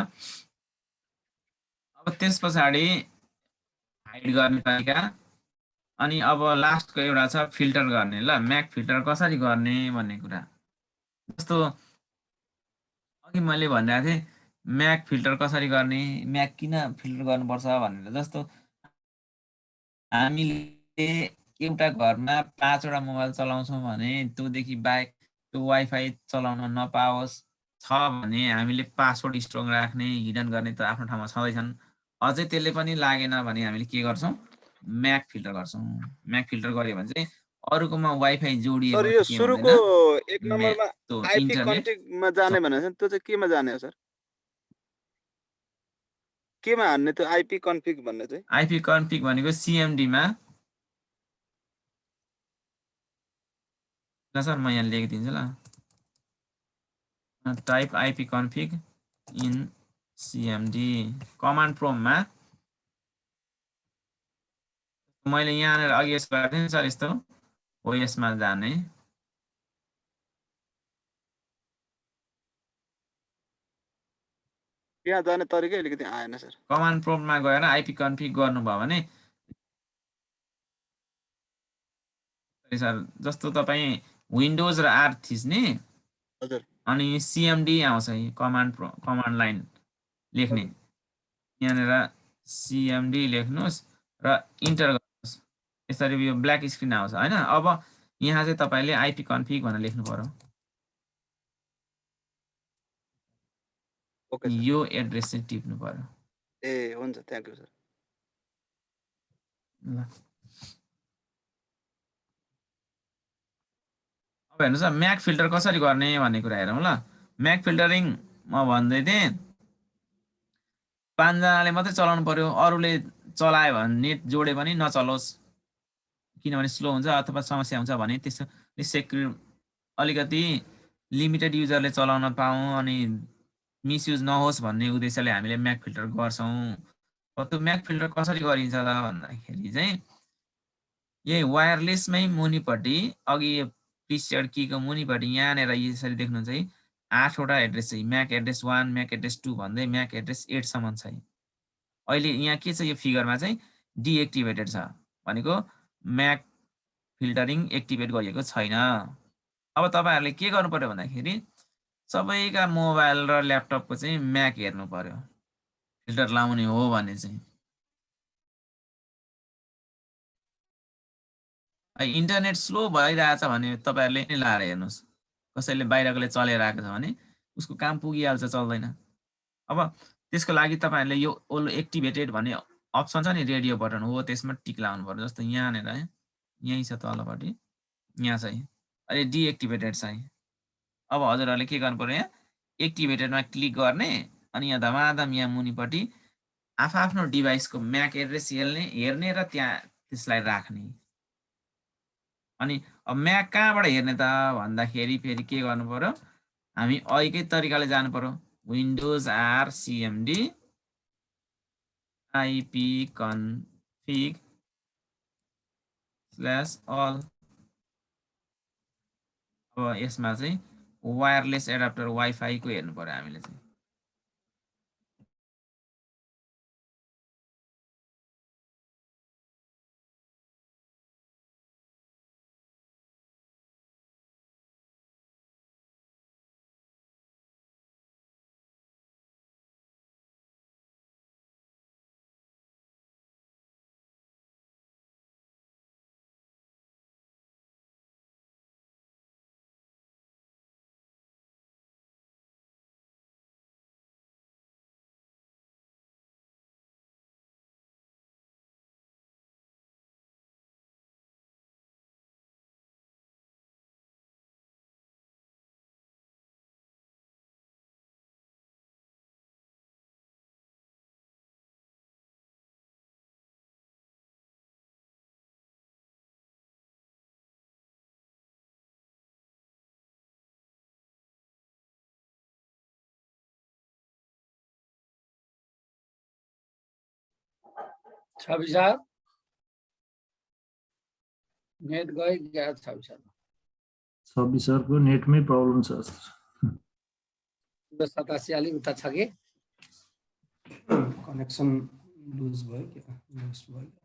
अब त्यस पछाडि हाइड गर्ने तरिका अनि अब लास्टको एउटा छ फिल्टर गर्ने ल म्याक फिल्टर कसरी गर्ने भन्ने कुरा जस्तो अघि मैले भनिरहेको थिएँ म्याक फिल्टर कसरी गर्ने म्याक किन फिल्टर गर्नुपर्छ भनेर जस्तो हामीले एउटा घरमा 5 वटा मोबाइल चलाउँछौँ भने त्योदेखि बाहेक त्यो वाइफाई चलाउन नपाओस् छ भने हामीले पासवर्ड स्ट्रङ राख्ने हिडन गर्ने त आफ्नो ठाउँमा छँदैछन् अझै त्यसले पनि लागेन भने हामीले के गर्छौँ म्याक फिल्टर गर्छौँ म्याक फिल्टर गर्यो भने चाहिँ अरूकोमा वाइफाई जोडिएको सर यो के सुरुको हुँदैन एक नम्बरमा त्यो आइपी इन्टरनेट कन्फिगमा जाने भनेको छ नि, त्यो चाहिँ केमा जाने हो सर? केमा हान्ने त्यो आइपी कन्फिग भन्ने चाहिँ? आइपी कन्फिग भनेको CMD मा ल सर म यहाँ लेखिदिन्छु ल type IP config in CMD command प्रोम्पटमा मैले यहाँ अघि यसो गरेको थिएँ सर यस्तो हो यसमा जाने यहाँ जाने तरिकै अलिकति आएन सर। कमान्ड प्रोम्पटमा गएर आइपी कन्फिग गर्नुभयो भने सर जस्तो तपाईँ विन्डोज र R थिच्ने हजुर अनि CMD आउँछ कमान्ड लाइन लेख्ने यहाँनिर CMD लेख्नुस् र इन्टर गर्नुस् यसरी यो ब्ल्याक स्क्रिन आउँछ हैन अब यहाँ चाहिँ तपाईले आइपी कन्फिग भनेर लेख्नु पर्यो ओके सर। यो एड्रेस चाहिँ टिप्नु पर्यो ए हुन्छ थ्यांक यू सर। ल अब हेर्नुहोस् म्याक फिल्टर कसरी गर्ने भन्ने कुरा हेरौँ ल। म्याक फिल्टरिङ म भन्दै थिएँ 5 जनाले मात्रै चलाउनु पर्यो, अरूले चलायो भने नेट जोडे पनि नचलोस् किनभने स्लो हुन्छ अथवा समस्या हुन्छ भने त्यसले सेक्युर अलिकति लिमिटेड युजरले चलाउन पाऊँ अनि मिसयुज नहोस् भन्ने उद्देश्यले हामीले म्याक फिल्टर गर्छौँ। त्यो म्याक फिल्टर कसरी गरिन्छ त भन्दाखेरि चाहिँ यही वायरलेसमै मुनिपट्टि अघि प्रिसेट कीको मुनिपट्टि यहाँनिर यसरी देख्नुहुन्छ है 8 वटा एड्रेस चाहिँ म्याक एड्रेस 1 म्याक एड्रेस 2 भन्दै म्याक एड्रेस 8 सम्म छ। अहिले यहाँ के छ यो फिगरमा चाहिँ डिएक्टिभेटेड छ भनेको म्याक फिल्टरिङ एक्टिभेट गरिएको छैन। अब तपाईहरुले के गर्नु पर्यो भन्दाखेरि सबैका मोबाइल र ल्यापटपको चाहिँ म्याक हेर्नु पर्यो फिल्टर लाउने हो भने चाहिँ। इन्टरनेट स्लो भइरहेछ भने तपाईहरुले नै लाएर हेर्नुस्। कसैले बाहिरकोले चलिरहेको छ भने उसको काम पुगिहाल्छ, चल्दैन। अब त्यसको लागि तपाईहरुले यो ओल एक्टिभेटेड भन्ने अप्सन छ नि रेडियो बटन हो त्यसमा टिक लाउनु पर्यो। जस्तो यहाँनेर यही छ तलपट्टि यहाँ चाहिँ अहिले डिएक्टिभेटेड छ। अब हजुरहरुले के गर्नु पर्यो यहाँ एक्टिभेटेडमा क्लिक गर्ने अनि यहाँ धमाधम यहाँ मुनिपट्टि आफ्नो डिभाइसको म्याक एड्रेस हेर्ने र त्यहाँ त्यसलाई राख्ने। अनि अब म्याक कहाँबाट हेर्ने त भन्दाखेरि फेरि के गर्नु पर्यो हामी अहिकै तरिकाले जानु पर्यो Windows R CMD IP config /all। अब यसमा चाहिँ वायरलेस एडाप्टर वाइफाई को हेर्नु पर्यो हामीले चाहिँ। छवि सर नेट गई क्या छवि सर? छवि सरको नेटमै प्रब्लम छ जस्तो छ। 87 अलिक उता छ कि कनेक्सन लुज भयो क्या, लुज भयो।